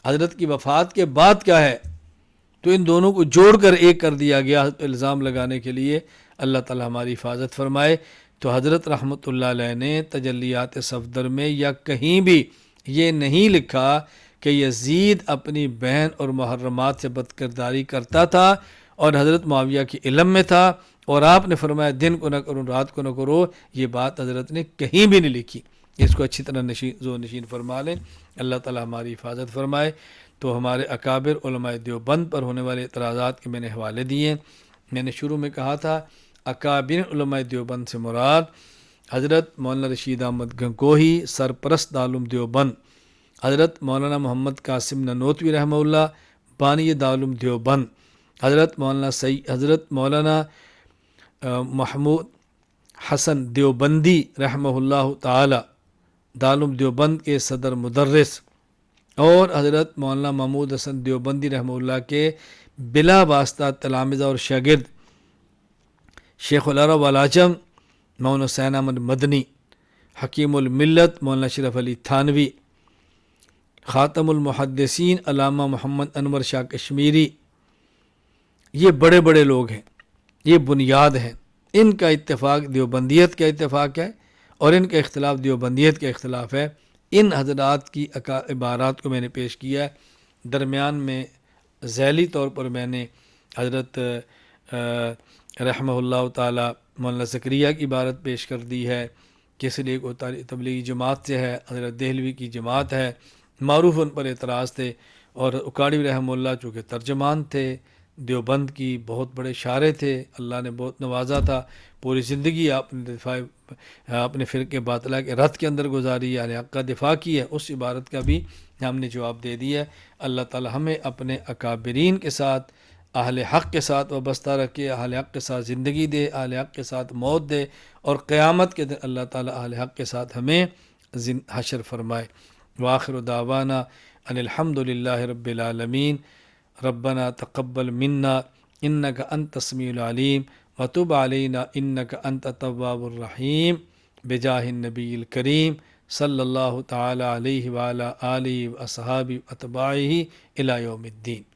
حضرت کی وفات کے بعد کا ہے۔ تو ان دونوں کو جوڑ کر ایک کر دیا گیا حضرت الزام لگانے کے لیے۔ اللہ تعالیٰ ہماری حفاظت فرمائے۔ تو حضرت رحمۃ اللہ علیہ نے تجلیات صفدر میں یا کہیں بھی یہ نہیں لکھا کہ یزید اپنی بہن اور محرمات سے بدکرداری کرتا تھا اور حضرت معاویہ کی علم میں تھا، اور آپ نے فرمایا دن کو نہ کرو رات کو نہ کرو، یہ بات حضرت نے کہیں بھی نہیں لکھی۔ اس کو اچھی طرح ذو نشین فرما لیں، اللہ تعالیٰ ہماری حفاظت فرمائے۔ تو ہمارے اکابر علماء دیوبند پر ہونے والے اعتراضات کے میں نے حوالے دیے۔ میں نے شروع میں کہا تھا اکابر علماء دیوبند سے مراد حضرت مولانا رشید احمد گنگوہی سرپرست دارالعلوم دیوبند، حضرت مولانا محمد قاسم ننوتوی رحمہ اللہ بانی دارالعلوم دیوبند، حضرت مولانا محمود حسن دیوبندی رحمہ اللہ تعالی دارالعلوم دیوبند کے صدر مدرس، اور حضرت مولانا محمود حسن دیوبندی رحمہ اللہ کے بلا واسطہ تلامذہ اور شاگرد شیخ العرب والعجم مولانا حسین احمد مدنی، حکیم الملت مولانا اشرف علی تھانوی، خاتم المحدثین علامہ محمد انور شاہ کشمیری، یہ بڑے بڑے لوگ ہیں، یہ بنیاد ہیں۔ ان کا اتفاق دیوبندیت کا اتفاق ہے اور ان کا اختلاف دیوبندیت کا اختلاف ہے۔ ان حضرات کی عبارات کو میں نے پیش کیا ہے۔ درمیان میں ذیلی طور پر میں نے حضرت رحمہ اللہ تعالی مولانا زکریا کی عبارت پیش کر دی ہے کہ اس لیے تبلیغی جماعت سے ہے، حضرت دہلوی کی جماعت ہے، معروف ان پر اعتراض تھے، اور اکاڑوی رحمہ اللہ چونکہ ترجمان تھے دیوبند کی، بہت بڑے شاعر تھے، اللہ نے بہت نوازا تھا، پوری زندگی آپ نے اپنے فرقے باطلہ کے رد کے اندر گزاری ہے، اہل حق کا دفاع کی ہے، اس عبارت کا بھی ہم نے جواب دے دیا ہے۔ اللہ تعالی ہمیں اپنے اکابرین کے ساتھ، اہل حق کے ساتھ وابستہ رکھے، اہل حق کے ساتھ زندگی دے، اہل حق کے ساتھ موت دے، اور قیامت کے دن اللہ تعالی اہل حق کے ساتھ ہمیں حشر فرمائے۔ وآخر دعوانا ان الحمد للہ رب العالمین۔ ربنا تقبل منا انک انت السمیع العلیم وتب علینا انک انت التواب الرحیم بجاہ النبی الکریم صلی اللہ تعالی علیہ وعلی آلہ واصحابہ واتباعہ الی یوم الدین۔